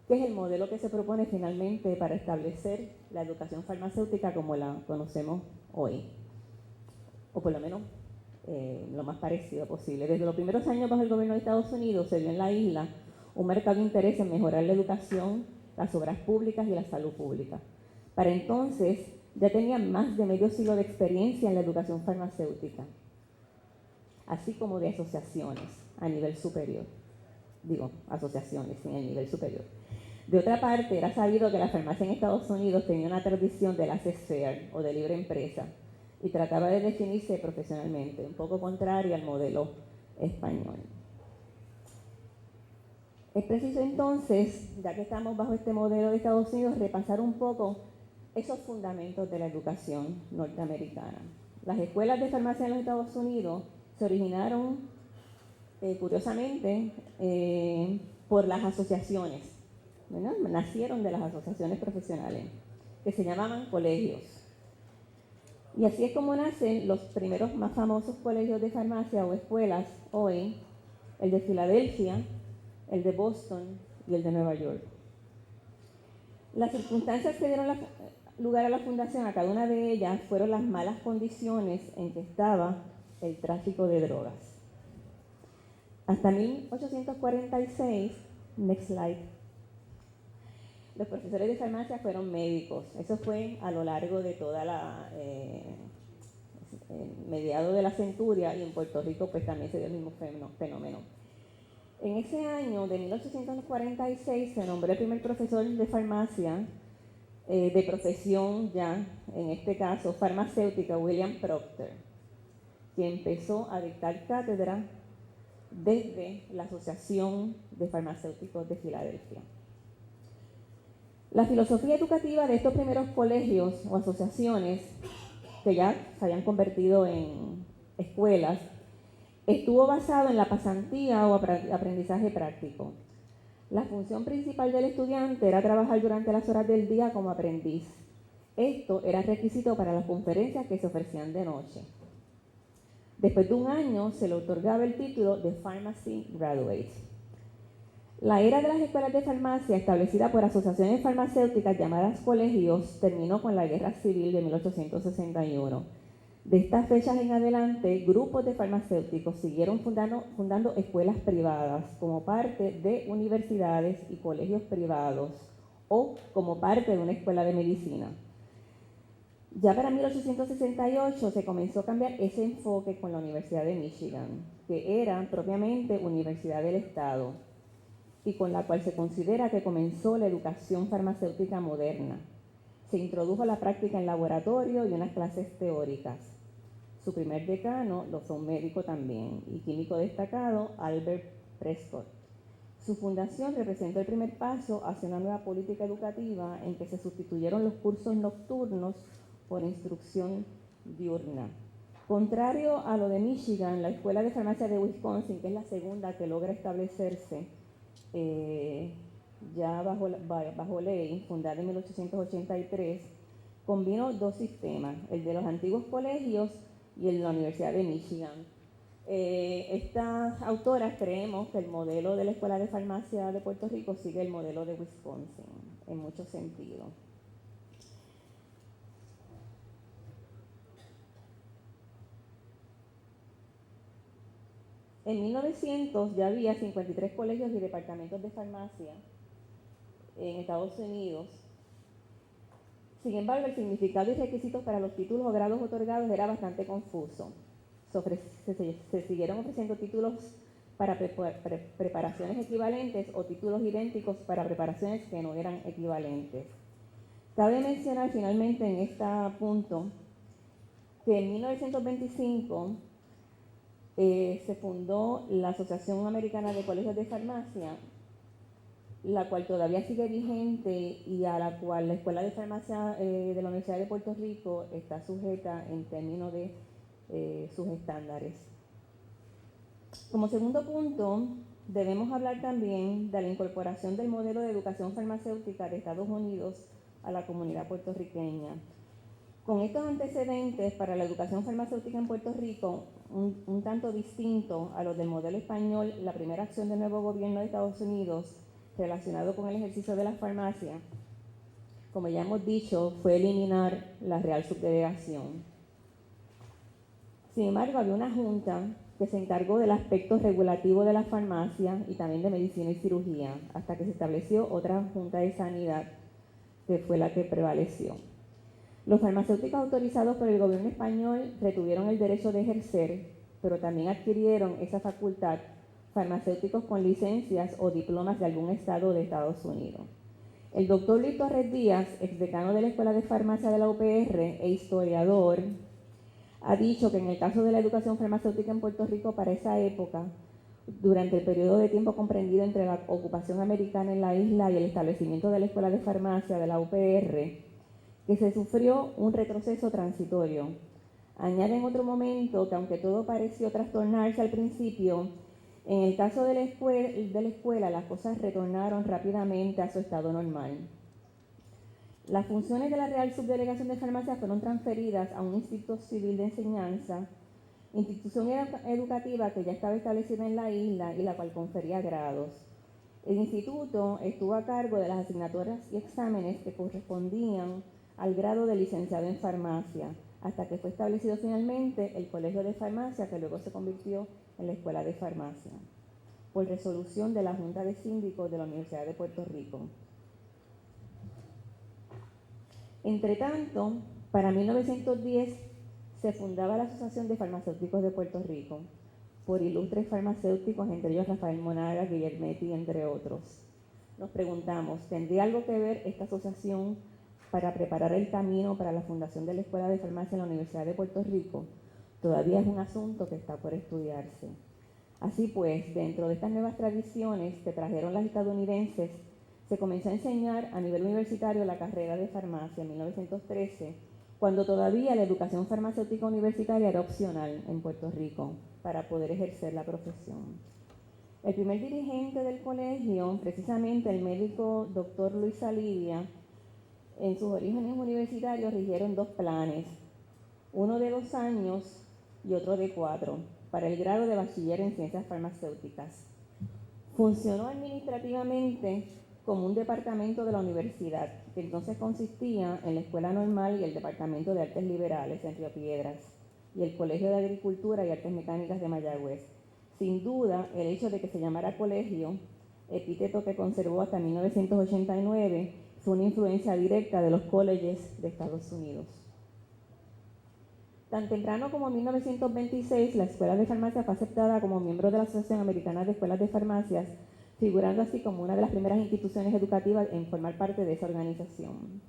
que es el modelo que se propone finalmente para establecer la educación farmacéutica como la conocemos hoy, o por lo menos lo más parecido posible. Desde los primeros años bajo el gobierno de Estados Unidos se vio en la isla un marcado interés en mejorar la educación, las obras públicas y la salud pública. Para entonces ya tenían más de medio siglo de experiencia en la educación farmacéutica, así como de asociaciones a nivel superior. Asociaciones a nivel superior. De otra parte, era sabido que la farmacia en Estados Unidos tenía una tradición de laissez-faire o de libre empresa y trataba de definirse profesionalmente, un poco contraria al modelo español. Es preciso entonces, ya que estamos bajo este modelo de Estados Unidos, repasar un poco esos fundamentos de la educación norteamericana. Las escuelas de farmacia en los Estados Unidos se originaron, curiosamente, por las asociaciones, ¿verdad? Nacieron de las asociaciones profesionales, que se llamaban colegios. Y así es como nacen los primeros más famosos colegios de farmacia o escuelas hoy, el de Filadelfia, el de Boston y el de Nueva York. Las circunstancias que dieron lugar a la fundación, a cada una de ellas, fueron las malas condiciones en que estaba el tráfico de drogas. Hasta 1846, next slide, los profesores de farmacia fueron médicos. Eso fue a lo largo de toda la mediado de la centuria, y en Puerto Rico pues también se dio el mismo fenómeno. En ese año de 1846 se nombró el primer profesor de farmacia de profesión ya, en este caso farmacéutica, William Proctor, que empezó a dictar cátedra desde la Asociación de Farmacéuticos de Filadelfia. La filosofía educativa de estos primeros colegios o asociaciones, que ya se habían convertido en escuelas, estuvo basado en la pasantía o aprendizaje práctico. La función principal del estudiante era trabajar durante las horas del día como aprendiz. Esto era requisito para las conferencias que se ofrecían de noche. Después de un año se le otorgaba el título de Pharmacy Graduate. La era de las escuelas de farmacia, establecida por asociaciones farmacéuticas llamadas colegios, terminó con la Guerra Civil de 1861. De estas fechas en adelante, grupos de farmacéuticos siguieron fundando escuelas privadas como parte de universidades y colegios privados o como parte de una escuela de medicina. Ya para 1868 se comenzó a cambiar ese enfoque con la Universidad de Michigan, que era propiamente Universidad del Estado y con la cual se considera que comenzó la educación farmacéutica moderna. Se introdujo la práctica en laboratorio y unas clases teóricas. Su primer decano lo fue un médico también y químico destacado, Albert Prescott. Su fundación representó el primer paso hacia una nueva política educativa en que se sustituyeron los cursos nocturnos por instrucción diurna. Contrario a lo de Michigan, la Escuela de Farmacia de Wisconsin, que es la segunda que logra establecerse ya bajo ley, fundada en 1883, combinó dos sistemas, el de los antiguos colegios y el de la Universidad de Michigan. Estas autoras creemos que el modelo de la Escuela de Farmacia de Puerto Rico sigue el modelo de Wisconsin en muchos sentidos. En 1900 ya había 53 colegios y departamentos de farmacia en Estados Unidos. Sin embargo, el significado y requisitos para los títulos o grados otorgados era bastante confuso. Se siguieron ofreciendo títulos para preparaciones equivalentes o títulos idénticos para preparaciones que no eran equivalentes. Cabe mencionar finalmente en este punto que en 1925 se fundó la Asociación Americana de Colegios de Farmacia, la cual todavía sigue vigente y a la cual la Escuela de Farmacia de la Universidad de Puerto Rico está sujeta en términos de sus estándares. Como segundo punto, debemos hablar también de la incorporación del modelo de educación farmacéutica de Estados Unidos a la comunidad puertorriqueña. Con estos antecedentes para la educación farmacéutica en Puerto Rico, un tanto distinto a los del modelo español, la primera acción del nuevo gobierno de Estados Unidos relacionado con el ejercicio de la farmacia, como ya hemos dicho, fue eliminar la Real Subdelegación. Sin embargo, había una junta que se encargó del aspecto regulativo de la farmacia y también de medicina y cirugía, hasta que se estableció otra junta de sanidad que fue la que prevaleció. Los farmacéuticos autorizados por el gobierno español retuvieron el derecho de ejercer, pero también adquirieron esa facultad farmacéuticos con licencias o diplomas de algún estado de Estados Unidos. El doctor Luis Torres Díaz, exdecano de la Escuela de Farmacia de la UPR e historiador, ha dicho que en el caso de la educación farmacéutica en Puerto Rico para esa época, durante el periodo de tiempo comprendido entre la ocupación americana en la isla y el establecimiento de la Escuela de Farmacia de la UPR, que se sufrió un retroceso transitorio. Añade en otro momento que aunque todo pareció trastornarse al principio, en el caso de la escuela las cosas retornaron rápidamente a su estado normal. Las funciones de la Real Subdelegación de Farmacia fueron transferidas a un Instituto Civil de Enseñanza, institución educativa que ya estaba establecida en la isla y la cual confería grados. El instituto estuvo a cargo de las asignaturas y exámenes que correspondían al grado de licenciado en farmacia, hasta que fue establecido finalmente el Colegio de Farmacia, que luego se convirtió en la Escuela de Farmacia, por resolución de la Junta de Síndicos de la Universidad de Puerto Rico. Entretanto, para 1910 se fundaba la Asociación de Farmacéuticos de Puerto Rico, por ilustres farmacéuticos, entre ellos Rafael Monaga, Guillermetti, entre otros. Nos preguntamos, ¿tendría algo que ver esta asociación para preparar el camino para la fundación de la Escuela de Farmacia en la Universidad de Puerto Rico? Todavía es un asunto que está por estudiarse. Así pues, dentro de estas nuevas tradiciones que trajeron las estadounidenses, se comenzó a enseñar a nivel universitario la carrera de farmacia en 1913, cuando todavía la educación farmacéutica universitaria era opcional en Puerto Rico para poder ejercer la profesión. El primer dirigente del colegio, precisamente el médico doctor Luis Salivia, en sus orígenes universitarios rigieron dos planes, uno de 2 años y otro de 4, para el grado de bachiller en ciencias farmacéuticas. Funcionó administrativamente como un departamento de la universidad, que entonces consistía en la Escuela Normal y el Departamento de Artes Liberales en Río Piedras, y el Colegio de Agricultura y Artes Mecánicas de Mayagüez. Sin duda, el hecho de que se llamara colegio, epíteto que conservó hasta 1989, fue una influencia directa de los colleges de Estados Unidos. Tan temprano como en 1926, la Escuela de Farmacia fue aceptada como miembro de la Asociación Americana de Escuelas de Farmacias, figurando así como una de las primeras instituciones educativas en formar parte de esa organización.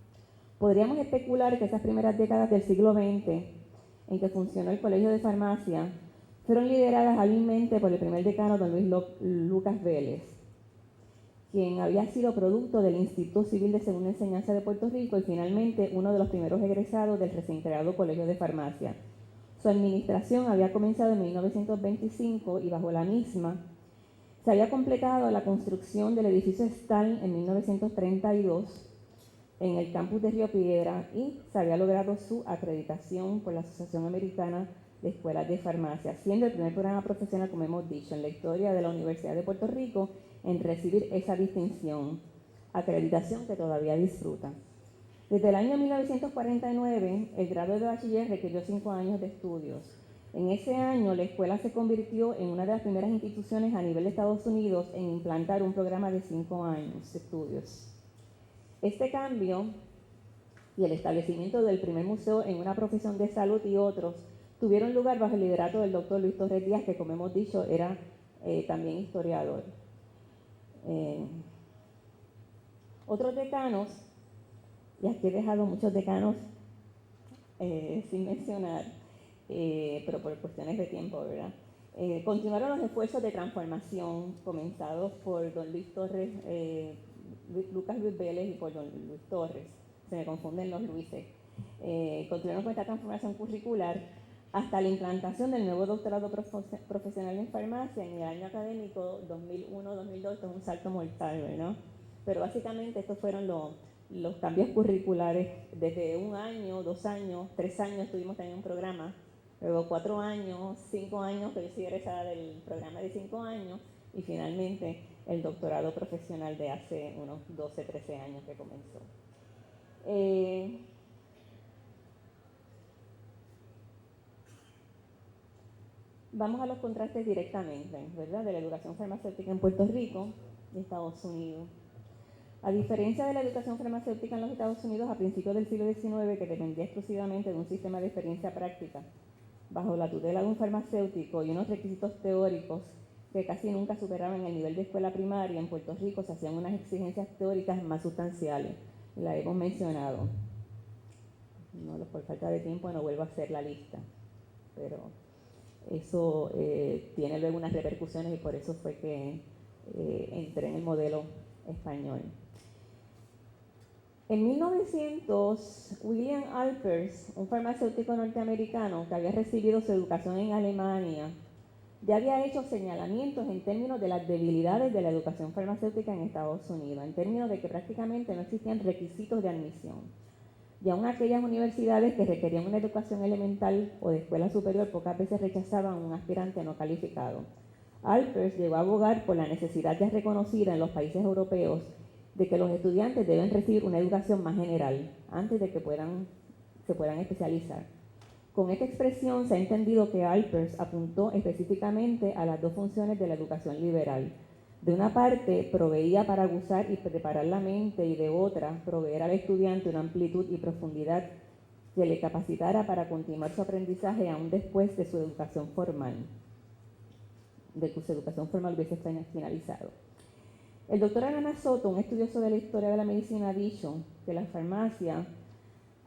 Podríamos especular que esas primeras décadas del siglo XX, en que funcionó el Colegio de Farmacia, fueron lideradas hábilmente por el primer decano, don Luis Lucas Vélez, quien había sido producto del Instituto Civil de Segunda Enseñanza de Puerto Rico y finalmente uno de los primeros egresados del recién creado Colegio de Farmacia. Su administración había comenzado en 1925 y bajo la misma se había completado la construcción del edificio Stal en 1932 en el campus de Río Piedra y se había logrado su acreditación por la Asociación Americana de Escuelas de Farmacia, siendo el primer programa profesional, como hemos dicho, en la historia de la Universidad de Puerto Rico en recibir esa distinción, acreditación que todavía disfruta. Desde el año 1949, el grado de bachiller requirió 5 años de estudios. En ese año, la escuela se convirtió en una de las primeras instituciones a nivel de Estados Unidos en implantar un programa de 5 años de estudios. Este cambio y el establecimiento del primer museo en una profesión de salud y otros tuvieron lugar bajo el liderato del doctor Luis Torres Díaz, que como hemos dicho era también historiador. Otros decanos, y aquí he dejado muchos decanos sin mencionar, pero por cuestiones de tiempo, ¿verdad? Continuaron los esfuerzos de transformación comenzados por don Luis Torres, Lucas Luis Vélez y por don Luis Torres, se me confunden los Luises. Continuaron con esta transformación curricular hasta la implantación del nuevo doctorado profesional en farmacia en el año académico 2001-2002, esto es un salto mortal, ¿verdad? Pero básicamente estos fueron los cambios curriculares desde 1 año, 2 años, 3 años tuvimos también un programa, luego 4 años, 5 años, que yo soy egresada del programa de 5 años, y finalmente el doctorado profesional de hace unos 12, 13 años que comenzó. Vamos a los contrastes directamente, ¿verdad?, de la educación farmacéutica en Puerto Rico y Estados Unidos. A diferencia de la educación farmacéutica en los Estados Unidos a principios del siglo XIX, que dependía exclusivamente de un sistema de experiencia práctica, bajo la tutela de un farmacéutico y unos requisitos teóricos que casi nunca superaban el nivel de escuela primaria, en Puerto Rico se hacían unas exigencias teóricas más sustanciales. La hemos mencionado. No, por falta de tiempo no vuelvo a hacer la lista, pero eso tiene luego unas repercusiones y por eso fue que entré en el modelo español. En 1900, William Alpers, un farmacéutico norteamericano que había recibido su educación en Alemania, ya había hecho señalamientos en términos de las debilidades de la educación farmacéutica en Estados Unidos, en términos de que prácticamente no existían requisitos de admisión. Y aún aquellas universidades que requerían una educación elemental o de escuela superior pocas veces rechazaban a un aspirante no calificado. Alpers llegó a abogar por la necesidad ya reconocida en los países europeos de que los estudiantes deben recibir una educación más general antes de que se puedan especializar. Con esta expresión se ha entendido que Alpers apuntó específicamente a las dos funciones de la educación liberal. De una parte, proveía para gozar y preparar la mente, y de otra, proveer al estudiante una amplitud y profundidad que le capacitara para continuar su aprendizaje aún después de su educación formal, de que su educación formal hubiese finalizado. El doctor Arana Soto, un estudioso de la historia de la medicina, ha dicho que la farmacia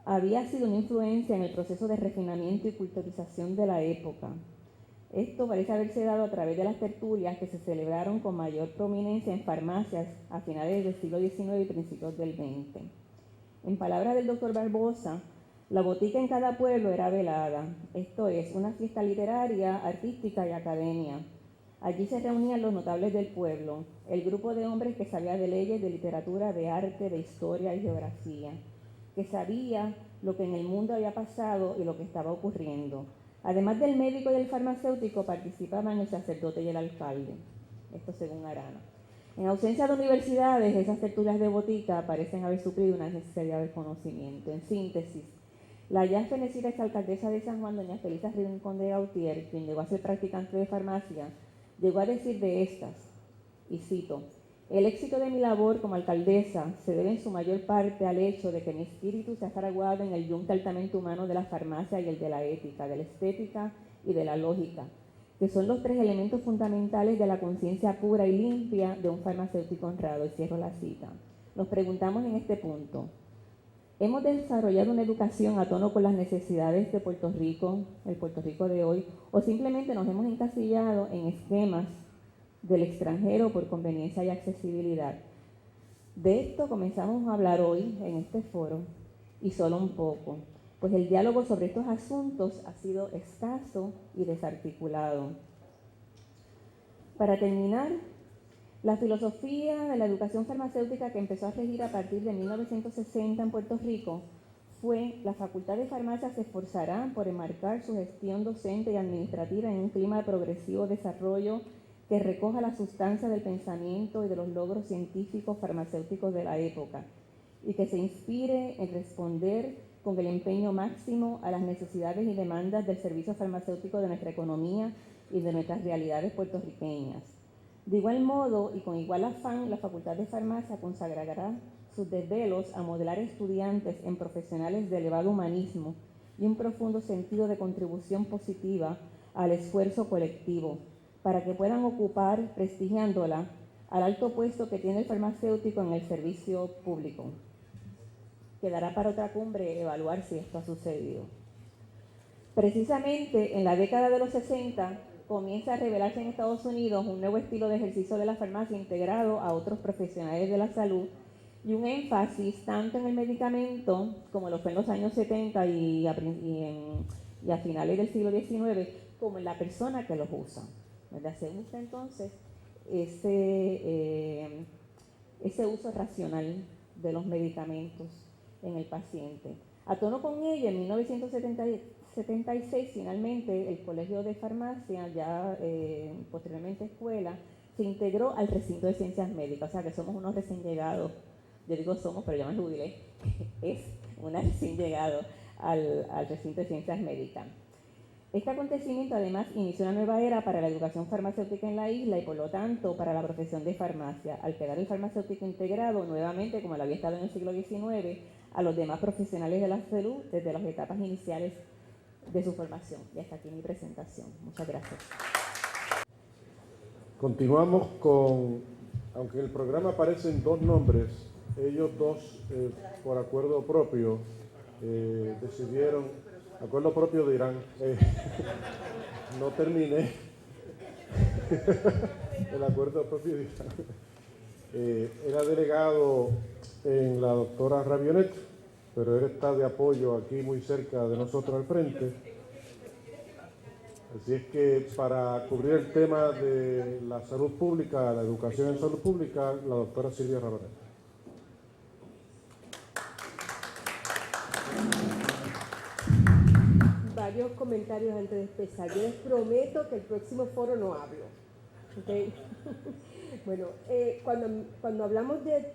había sido una influencia en el proceso de refinamiento y culturización de la época. Esto parece haberse dado a través de las tertulias que se celebraron con mayor prominencia en farmacias a finales del siglo XIX y principios del XX. En palabras del doctor Barbosa, la botica en cada pueblo era velada, esto es, una fiesta literaria, artística y academia. Allí se reunían los notables del pueblo, el grupo de hombres que sabía de leyes, de literatura, de arte, de historia y geografía, que sabía lo que en el mundo había pasado y lo que estaba ocurriendo. Además del médico y el farmacéutico, participaban el sacerdote y el alcalde. Esto según Arana. En ausencia de universidades, esas tertulias de botica parecen haber suplido una necesidad de conocimiento. En síntesis, la ya fenecida exalcaldesa de San Juan, doña Felisa Rincón de Gautier, quien llegó a ser practicante de farmacia, llegó a decir de estas, y cito: el éxito de mi labor como alcaldesa se debe en su mayor parte al hecho de que mi espíritu se ha fraguado en el yunque altamente humano de la farmacia y el de la ética, de la estética y de la lógica, que son los tres elementos fundamentales de la conciencia pura y limpia de un farmacéutico honrado. Y cierro la cita. Nos preguntamos en este punto: ¿hemos desarrollado una educación a tono con las necesidades de Puerto Rico, el Puerto Rico de hoy, o simplemente nos hemos encasillado en esquemas del extranjero por conveniencia y accesibilidad? De esto comenzamos a hablar hoy en este foro, y solo un poco, pues el diálogo sobre estos asuntos ha sido escaso y desarticulado. Para terminar, la filosofía de la educación farmacéutica que empezó a regir a partir de 1960 en Puerto Rico fue: la Facultad de Farmacia se esforzará por enmarcar su gestión docente y administrativa en un clima de progresivo desarrollo que recoja la sustancia del pensamiento y de los logros científicos farmacéuticos de la época, y que se inspire en responder con el empeño máximo a las necesidades y demandas del servicio farmacéutico de nuestra economía y de nuestras realidades puertorriqueñas. De igual modo y con igual afán, la Facultad de Farmacia consagrará sus desvelos a modelar estudiantes en profesionales de elevado humanismo y un profundo sentido de contribución positiva al esfuerzo colectivo, para que puedan ocupar, prestigiándola, al alto puesto que tiene el farmacéutico en el servicio público. Quedará para otra cumbre evaluar si esto ha sucedido. Precisamente en la década de los 60 comienza a revelarse en Estados Unidos un nuevo estilo de ejercicio de la farmacia integrado a otros profesionales de la salud, y un énfasis tanto en el medicamento, como lo fue en los años 70 y a finales del siglo XIX, como en la persona que los usa. Se busca entonces ese uso racional de los medicamentos en el paciente. A tono con ello, en 1976, finalmente, el Colegio de Farmacia, ya posteriormente escuela, se integró al recinto de ciencias médicas. O sea que somos unos recién llegados. Yo digo somos, pero yo me jubilé. Es una recién llegado al recinto de ciencias médicas. Este acontecimiento además inició una nueva era para la educación farmacéutica en la isla y por lo tanto para la profesión de farmacia, al quedar el farmacéutico integrado nuevamente, como lo había estado en el siglo XIX, a los demás profesionales de la salud desde las etapas iniciales de su formación. Y hasta aquí mi presentación. Muchas gracias. Continuamos con, aunque en el programa aparecen dos nombres, ellos dos, por acuerdo propio, decidieron, acuerdo propio dirán, no terminé, el acuerdo propio dirán, era delegado en la doctora Rabionet, pero él está de apoyo aquí muy cerca de nosotros al frente. Así es que para cubrir el tema de la salud pública, la educación en salud pública, la doctora Silvia Rabionet. Varios comentarios antes de empezar. Yo les prometo que el próximo foro no hablo. ¿Okay? Bueno, cuando hablamos de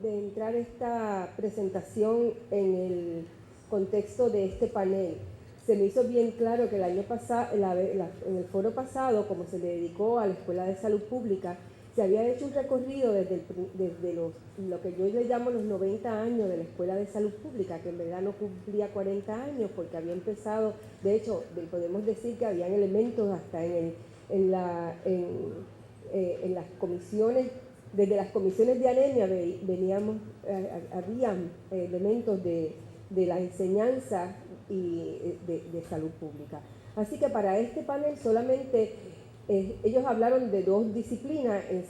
entrar esta presentación en el contexto de este panel, se me hizo bien claro que el año pasado, en el foro pasado, como se le dedicó a la Escuela de Salud Pública, se había hecho un recorrido desde lo que yo le llamo los 90 años de la Escuela de Salud Pública, que en verdad no cumplía 40 años porque había empezado, de hecho, podemos decir que habían elementos hasta en las comisiones, desde las comisiones de anemia habían elementos de la enseñanza y de salud pública. Así que para este panel solamente ellos hablaron de dos disciplinas. En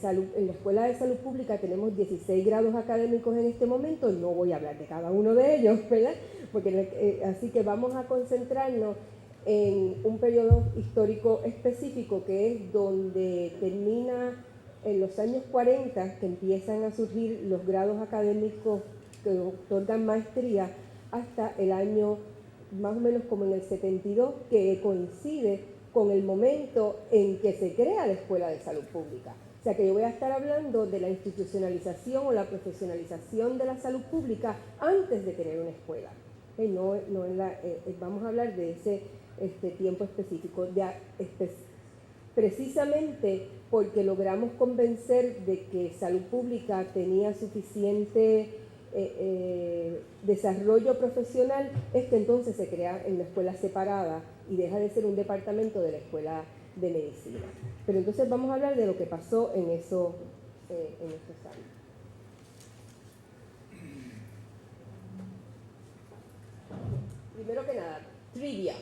la Escuela de Salud Pública tenemos 16 grados académicos en este momento, no voy a hablar de cada uno de ellos, ¿verdad? Así que vamos a concentrarnos en un periodo histórico específico, que es donde termina en los años 40, que empiezan a surgir los grados académicos que otorgan maestría, hasta el año más o menos como en el 72, que coincide con el momento en que se crea la Escuela de Salud Pública. O sea que yo voy a estar hablando de la institucionalización o la profesionalización de la salud pública antes de tener una escuela. Vamos a hablar de ese tiempo específico, precisamente porque logramos convencer de que salud pública tenía suficiente desarrollo profesional, es que entonces se crea en una escuela separada y deja de ser un departamento de la Escuela de Medicina. Pero entonces vamos a hablar de lo que pasó en esos años. Primero que nada, trivia.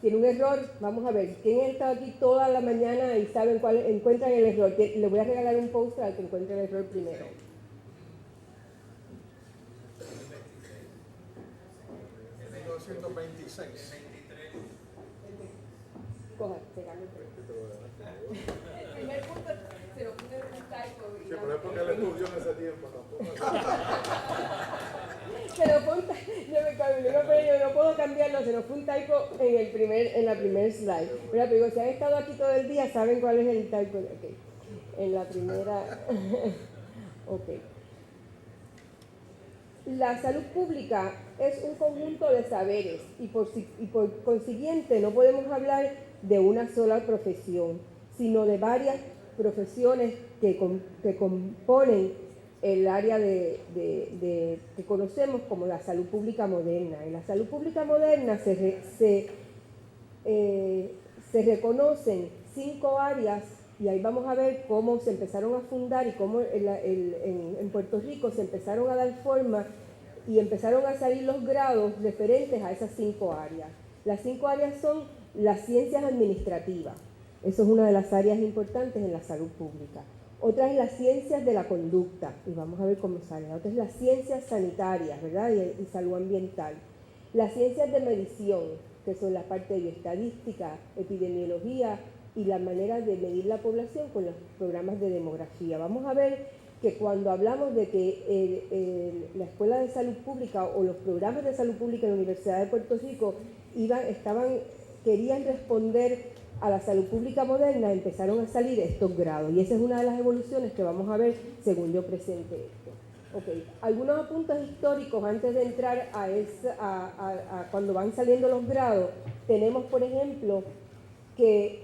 Tiene un error, vamos a ver, ¿quién ha estado aquí toda la mañana y saben cuál encuentran el error? Le voy a regalar un póster al que encuentre el error primero. 226. Coja, se gana el primer punto se lo puse en un typo. Sí, pero es porque él estudió en ese tiempo tampoco. Se lo fue un yo no puedo cambiarlo, se nos fue un typo en la primer slide. Pero digo, si han estado aquí todo el día, saben cuál es el typo. Okay. En la primera. Ok. La salud pública es un conjunto de saberes y por consiguiente no podemos hablar de una sola profesión, sino de varias profesiones que componen el área que conocemos como la salud pública moderna. En la salud pública moderna se reconocen 5 áreas, y ahí vamos a ver cómo se empezaron a fundar y cómo en Puerto Rico se empezaron a dar forma y empezaron a salir los grados referentes a esas 5 áreas. Las 5 áreas son las ciencias administrativas. Eso es una de las áreas importantes en la salud pública. Otra es las ciencias de la conducta, y vamos a ver cómo sale. Otra es las ciencias sanitarias, ¿verdad? Y salud ambiental. Las ciencias de medición, que son la parte de bioestadística, epidemiología y la manera de medir la población con los programas de demografía. Vamos a ver que cuando hablamos de que la Escuela de Salud Pública o los programas de salud pública en la Universidad de Puerto Rico querían responder a la salud pública moderna, empezaron a salir estos grados, y esa es una de las evoluciones que vamos a ver según yo presente esto. Okay. Algunos apuntes históricos antes de entrar a cuando van saliendo los grados. Tenemos, por ejemplo, que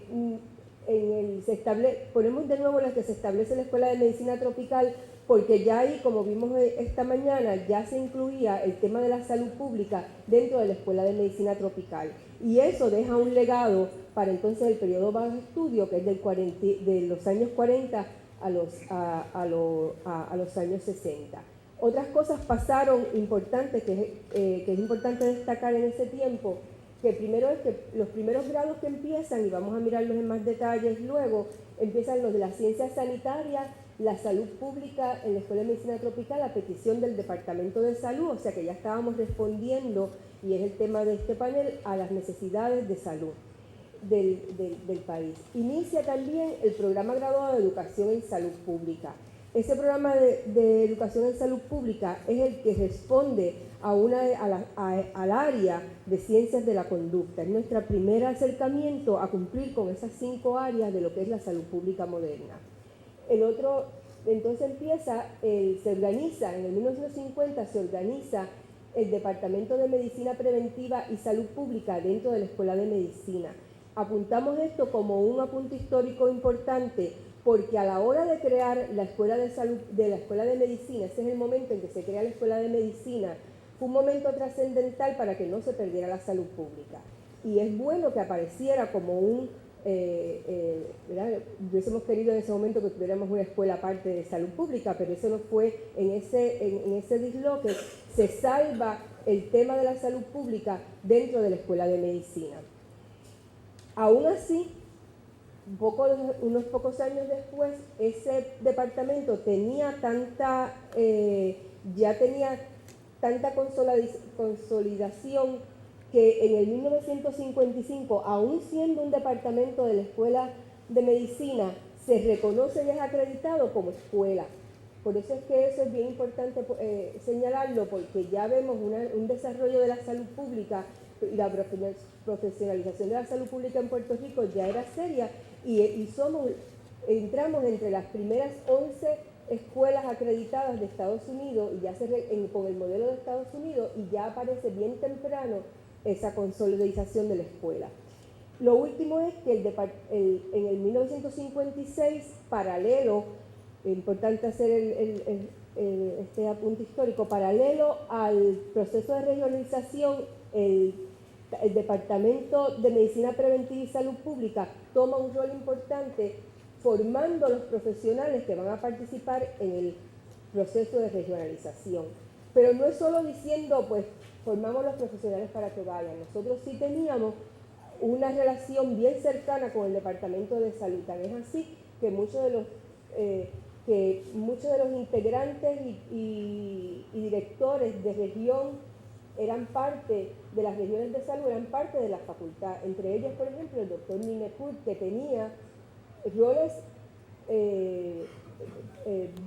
ponemos de nuevo las que se establece la Escuela de Medicina Tropical porque ya ahí, como vimos esta mañana, ya se incluía el tema de la salud pública dentro de la Escuela de Medicina Tropical. Y eso deja un legado para entonces el periodo bajo estudio, que es de los años 40 a los años 60. Otras cosas pasaron importantes, que es importante destacar en ese tiempo, que primero es que los primeros grados que empiezan, y vamos a mirarlos en más detalles luego, empiezan los de las ciencias sanitarias, la salud pública en la Escuela de Medicina Tropical a petición del Departamento de Salud, o sea que ya estábamos respondiendo, y es el tema de este panel, a las necesidades de salud del país. Inicia también el programa graduado de educación en salud pública. Ese programa de educación en salud pública es el que responde al área de ciencias de la conducta. Es nuestro primer acercamiento a cumplir con esas 5 áreas de lo que es la salud pública moderna. El otro, entonces se organiza, en el 1950 se organiza el Departamento de Medicina Preventiva y Salud Pública dentro de la Escuela de Medicina. Apuntamos esto como un apunte histórico importante porque a la hora de crear la Escuela de Salud, de la Escuela de Medicina, ese es el momento en que se crea la Escuela de Medicina, fue un momento trascendental para que no se perdiera la salud pública. Y es bueno que apareciera como hubiésemos querido en ese momento que tuviéramos una escuela aparte de salud pública, pero eso no fue en ese disloque. Se salva el tema de la salud pública dentro de la Escuela de Medicina. Aún así, unos pocos años después, ese departamento tenía tanta consolidación que en el 1955, aún siendo un departamento de la Escuela de Medicina, se reconoce y es acreditado como escuela. Por eso es que eso es bien importante señalarlo, porque ya vemos un desarrollo de la salud pública y la profesionalización de la salud pública en Puerto Rico ya era seria y entramos entre las primeras 11 escuelas acreditadas de Estados Unidos y ya con el modelo de Estados Unidos y ya aparece bien temprano esa consolidación de la escuela. Lo último es que en el 1956, paralelo, es importante hacer este apunte histórico, paralelo al proceso de regionalización, el Departamento de Medicina Preventiva y Salud Pública toma un rol importante formando a los profesionales que van a participar en el proceso de regionalización. Pero no es solo diciendo, pues, formamos los profesionales para que vayan. Nosotros sí teníamos una relación bien cercana con el Departamento de Salud. Tan es así que muchos de los integrantes y directores de región eran parte de las regiones de salud, eran parte de la facultad. Entre ellos, por ejemplo, el doctor Minekut, que tenía roles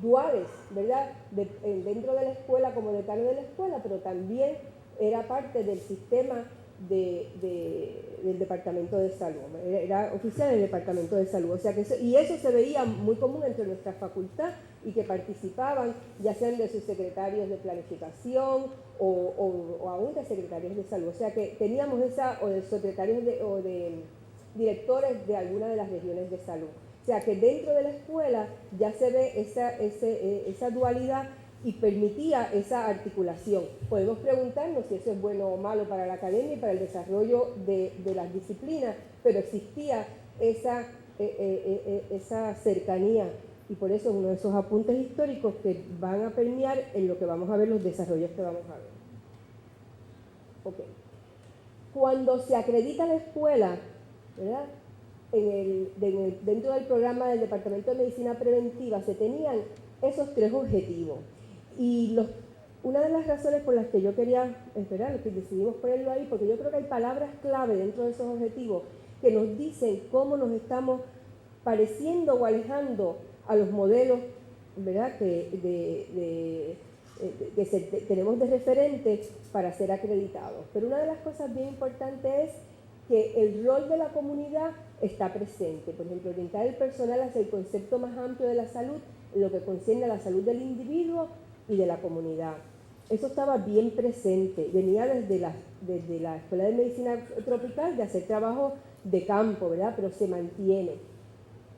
duales, ¿verdad? Dentro de la escuela como decano de la escuela, pero también era parte del sistema del Departamento de Salud, era oficial del Departamento de Salud, o sea que eso se veía muy común entre nuestra facultad y que participaban ya sean de sus secretarios de planificación o aún de secretarios de salud, o sea que teníamos o de secretarios o de directores de alguna de las regiones de salud, o sea que dentro de la escuela ya se ve esa dualidad y permitía esa articulación. Podemos preguntarnos si eso es bueno o malo para la academia y para el desarrollo de las disciplinas, pero existía esa cercanía y por eso es uno de esos apuntes históricos que van a permear en lo que vamos a ver, los desarrollos que vamos a ver. Okay. Cuando se acredita la escuela, ¿verdad? Dentro del programa del Departamento de Medicina Preventiva se tenían esos 3 objetivos. Y una de las razones por las que yo quería esperar, que decidimos ponerlo ahí, porque yo creo que hay palabras clave dentro de esos objetivos que nos dicen cómo nos estamos pareciendo o alejando a los modelos, ¿verdad?, que tenemos de referente para ser acreditados. Pero una de las cosas bien importantes es que el rol de la comunidad está presente. Por ejemplo, orientar el personal hacia el concepto más amplio de la salud, en lo que concierne a la salud del individuo y de la comunidad. Eso estaba bien presente, venía desde la Escuela de Medicina Tropical de hacer trabajo de campo, ¿verdad? Pero se mantiene.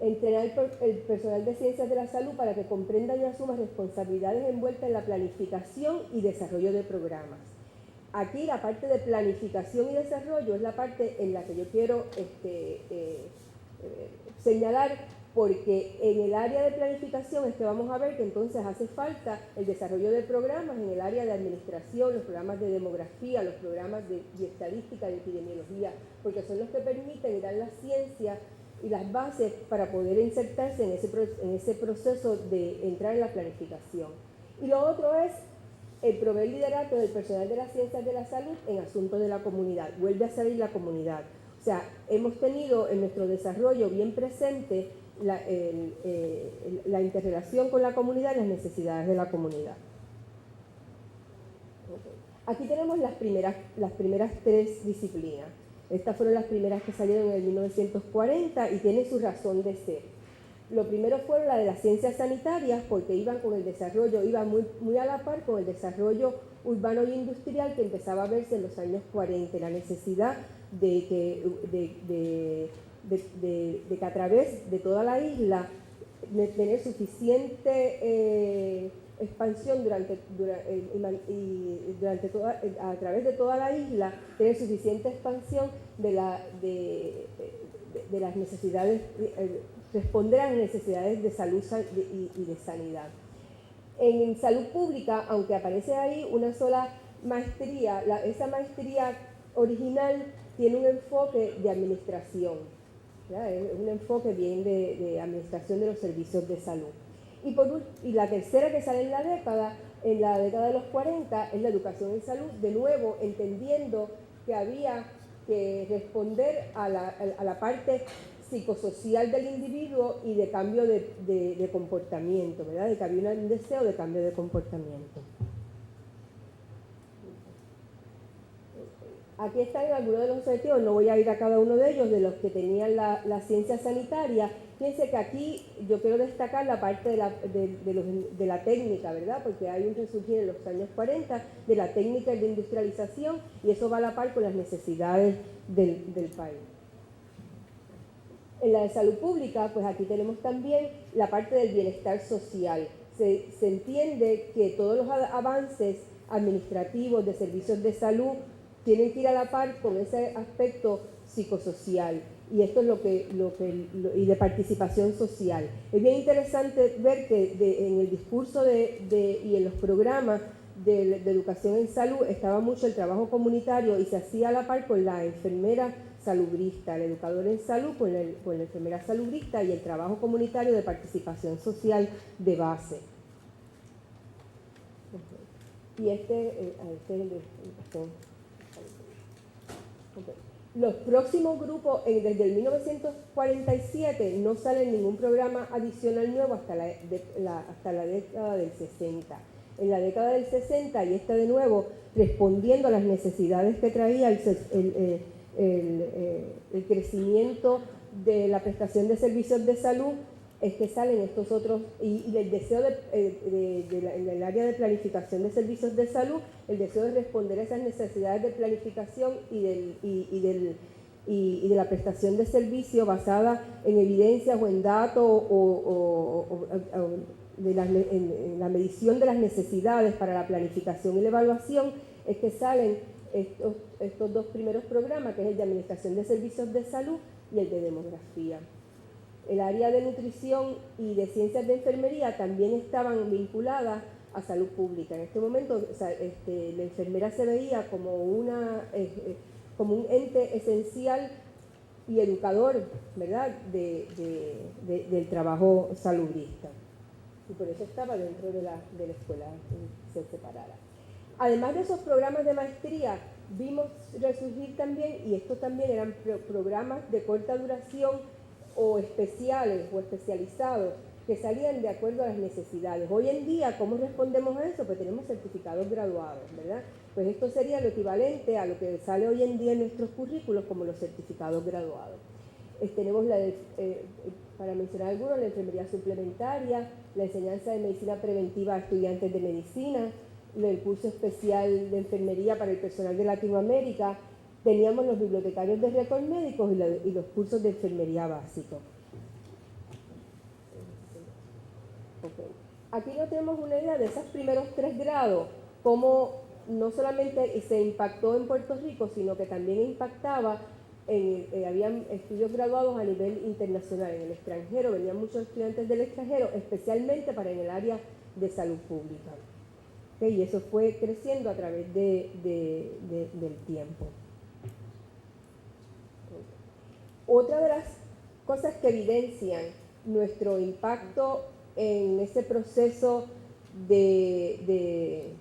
Entrenar el personal de ciencias de la salud para que comprendan y asuman responsabilidades envueltas en la planificación y desarrollo de programas. Aquí la parte de planificación y desarrollo es la parte en la que yo quiero señalar, porque en el área de planificación es que vamos a ver que entonces hace falta el desarrollo de programas en el área de administración, los programas de demografía, los programas de estadística, de epidemiología, porque son los que permiten dar la ciencia y las bases para poder insertarse en ese proceso de entrar en la planificación. Y lo otro es el proveer liderato del personal de las ciencias de la salud en asuntos de la comunidad. Vuelve a salir la comunidad. O sea, hemos tenido en nuestro desarrollo bien presente la interrelación con la comunidad y las necesidades de la comunidad. Okay. Aquí tenemos las primeras 3 disciplinas. Estas fueron las primeras que salieron en el 1940 y tienen su razón de ser. Lo primero fueron la de las ciencias sanitarias, porque iban con el desarrollo, iban muy a la par con el desarrollo urbano y industrial que empezaba a verse en los años 40, la necesidad de que a través de toda la isla tener suficiente expansión a través de toda la isla, tener suficiente expansión de las necesidades, responder a las necesidades de salud y de sanidad. En salud pública, aunque aparece ahí una sola maestría, esa maestría original tiene un enfoque de administración, ¿ya? Es un enfoque bien de administración de los servicios de salud. Y la tercera que sale en la década de los 40, es la educación en salud, de nuevo entendiendo que había que responder a la parte psicosocial del individuo y de cambio de comportamiento, ¿verdad? De que había un deseo de cambio de comportamiento. Aquí están algunos de los objetivos, no voy a ir a cada uno de ellos, de los que tenían la ciencia sanitaria. Fíjense que aquí yo quiero destacar la parte de la técnica, ¿verdad? Porque hay un resurgir en los años 40 de la técnica y de industrialización, y eso va a la par con las necesidades del país. En la de salud pública, pues aquí tenemos también la parte del bienestar social. Se entiende que todos los avances administrativos de servicios de salud tienen que ir a la par con ese aspecto psicosocial, y esto es y de participación social. Es bien interesante ver que en el discurso y en los programas de educación en salud estaba mucho el trabajo comunitario, y se hacía a la par con la enfermera salubrista, el educador en salud con la enfermera salubrista, y el trabajo comunitario de participación social de base. Y este es el de educación. Okay. Los próximos grupos, desde el 1947, no sale ningún programa adicional nuevo hasta la década del 60. En la década del 60, y de nuevo, respondiendo a las necesidades que traía el crecimiento de la prestación de servicios de salud, es que salen estos otros, y el deseo en el área de planificación de servicios de salud, el deseo de responder a esas necesidades de planificación y de la prestación de servicio basada en evidencias o en datos en la medición de las necesidades para la planificación y la evaluación, es que salen estos 2 primeros programas, que es el de administración de servicios de salud y el de demografía. El área de nutrición y de ciencias de enfermería también estaban vinculadas a salud pública. En este momento la enfermera se veía como un ente esencial y educador, ¿verdad?, del trabajo salubrista. Y por eso estaba dentro de la escuela, se separara. Además de esos programas de maestría, vimos resurgir también, y estos también eran programas de corta duración o especiales o especializados, que salían de acuerdo a las necesidades. Hoy en día, ¿cómo respondemos a eso? Pues tenemos certificados graduados, ¿verdad? Pues esto sería lo equivalente a lo que sale hoy en día en nuestros currículos como los certificados graduados. Tenemos, para mencionar algunos, la enfermería suplementaria, la enseñanza de medicina preventiva a estudiantes de medicina, el curso especial de enfermería para el personal de Latinoamérica. Teníamos los bibliotecarios de récord médicos y los cursos de enfermería básicos. Ok. Aquí no tenemos una idea de esos primeros 3 grados, cómo no solamente se impactó en Puerto Rico, sino que también impactaba habían estudios graduados a nivel internacional, en el extranjero, venían muchos estudiantes del extranjero, especialmente para en el área de salud pública. ¿Okay? Y eso fue creciendo a través del tiempo. Otra de las cosas que evidencian nuestro impacto en ese proceso de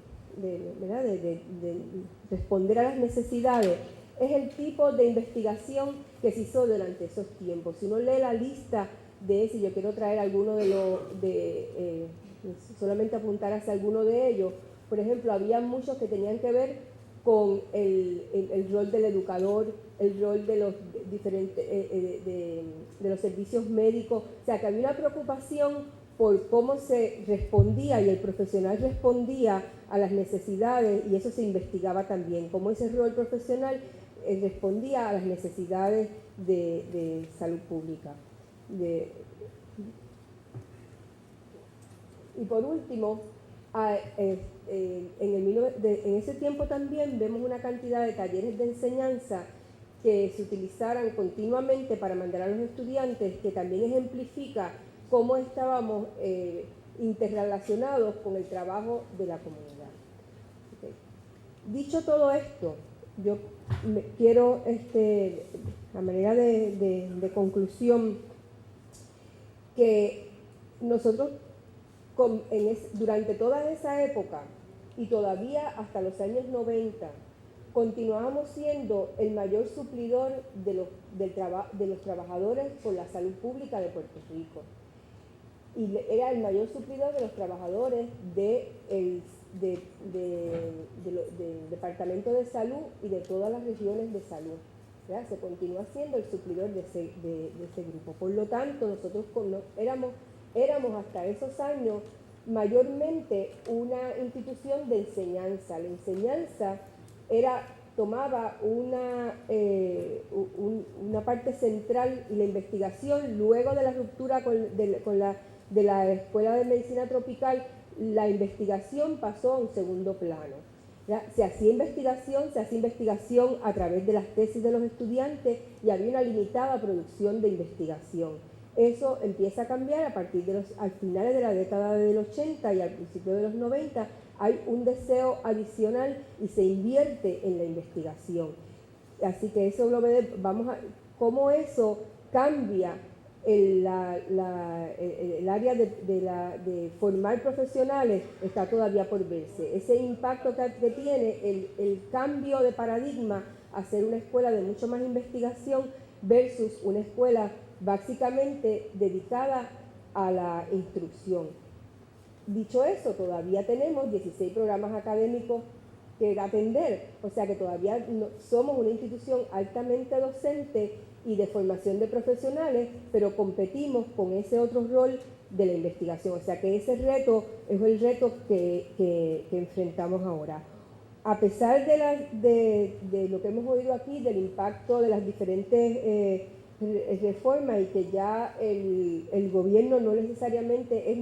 responder a las necesidades es el tipo de investigación que se hizo durante esos tiempos. Si uno lee la lista de ese, yo quiero traer alguno solamente apuntar hacia alguno de ellos. Por ejemplo, había muchos que tenían que ver con el rol del educador, el rol de los diferentes de los servicios médicos, o sea que había una preocupación por cómo se respondía y el profesional respondía a las necesidades, y eso se investigaba también, cómo ese rol profesional respondía a las necesidades de salud pública. Y por último, en ese tiempo también vemos una cantidad de talleres de enseñanza que se utilizaran continuamente para mandar a los estudiantes, que también ejemplifica cómo estábamos interrelacionados con el trabajo de la comunidad. Okay. Dicho todo esto, yo quiero, a manera de conclusión, que nosotros durante toda esa época y todavía hasta los años 90 continuábamos siendo el mayor suplidor de los trabajadores por la salud pública de Puerto Rico, y era el mayor suplidor de los trabajadores del Departamento de Salud y de todas las regiones de salud. ¿Ya? Se continúa siendo el suplidor de ese grupo. Por lo tanto, nosotros éramos hasta esos años mayormente una institución de enseñanza. La enseñanza tomaba una parte central, y la investigación, luego de la ruptura de la Escuela de Medicina Tropical, la investigación pasó a un segundo plano. ¿Ya? Se hacía investigación a través de las tesis de los estudiantes y había una limitada producción de investigación. Eso empieza a cambiar a partir al finales de la década del 80 y al principio de los 90. Hay un deseo adicional y se invierte en la investigación. Así que eso cómo eso cambia el área de formar profesionales, está todavía por verse. Ese impacto que tiene el cambio de paradigma a ser una escuela de mucho más investigación versus una escuela básicamente dedicada a la instrucción. Dicho eso, todavía tenemos 16 programas académicos que atender, o sea que todavía somos una institución altamente docente y de formación de profesionales, pero competimos con ese otro rol de la investigación, o sea que ese reto es el reto que enfrentamos ahora. A pesar de lo que hemos oído aquí, del impacto de las diferentes reformas, y que ya el gobierno no necesariamente es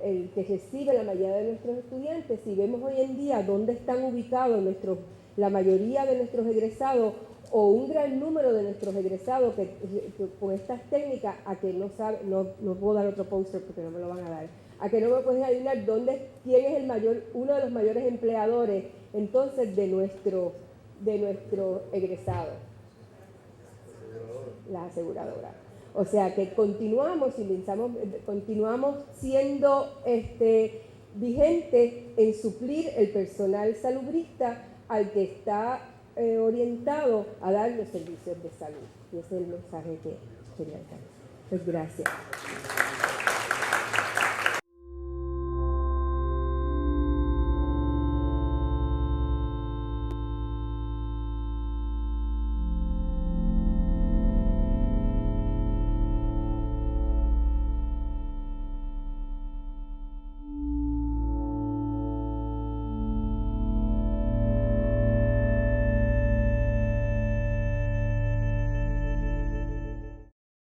el que recibe la mayoría de nuestros estudiantes, si vemos hoy en día dónde están ubicados la mayoría de nuestros egresados, o un gran número de nuestros egresados que con estas técnicas, no puedo dar otro póster porque no me lo van a dar, a que no me puedes adivinar quién es uno de los mayores empleadores entonces de nuestro egresado. La aseguradora. O sea que continuamos siendo vigentes en suplir el personal salubrista al que está orientado a dar los servicios de salud. Y ese es el mensaje que quería dar. Pues gracias.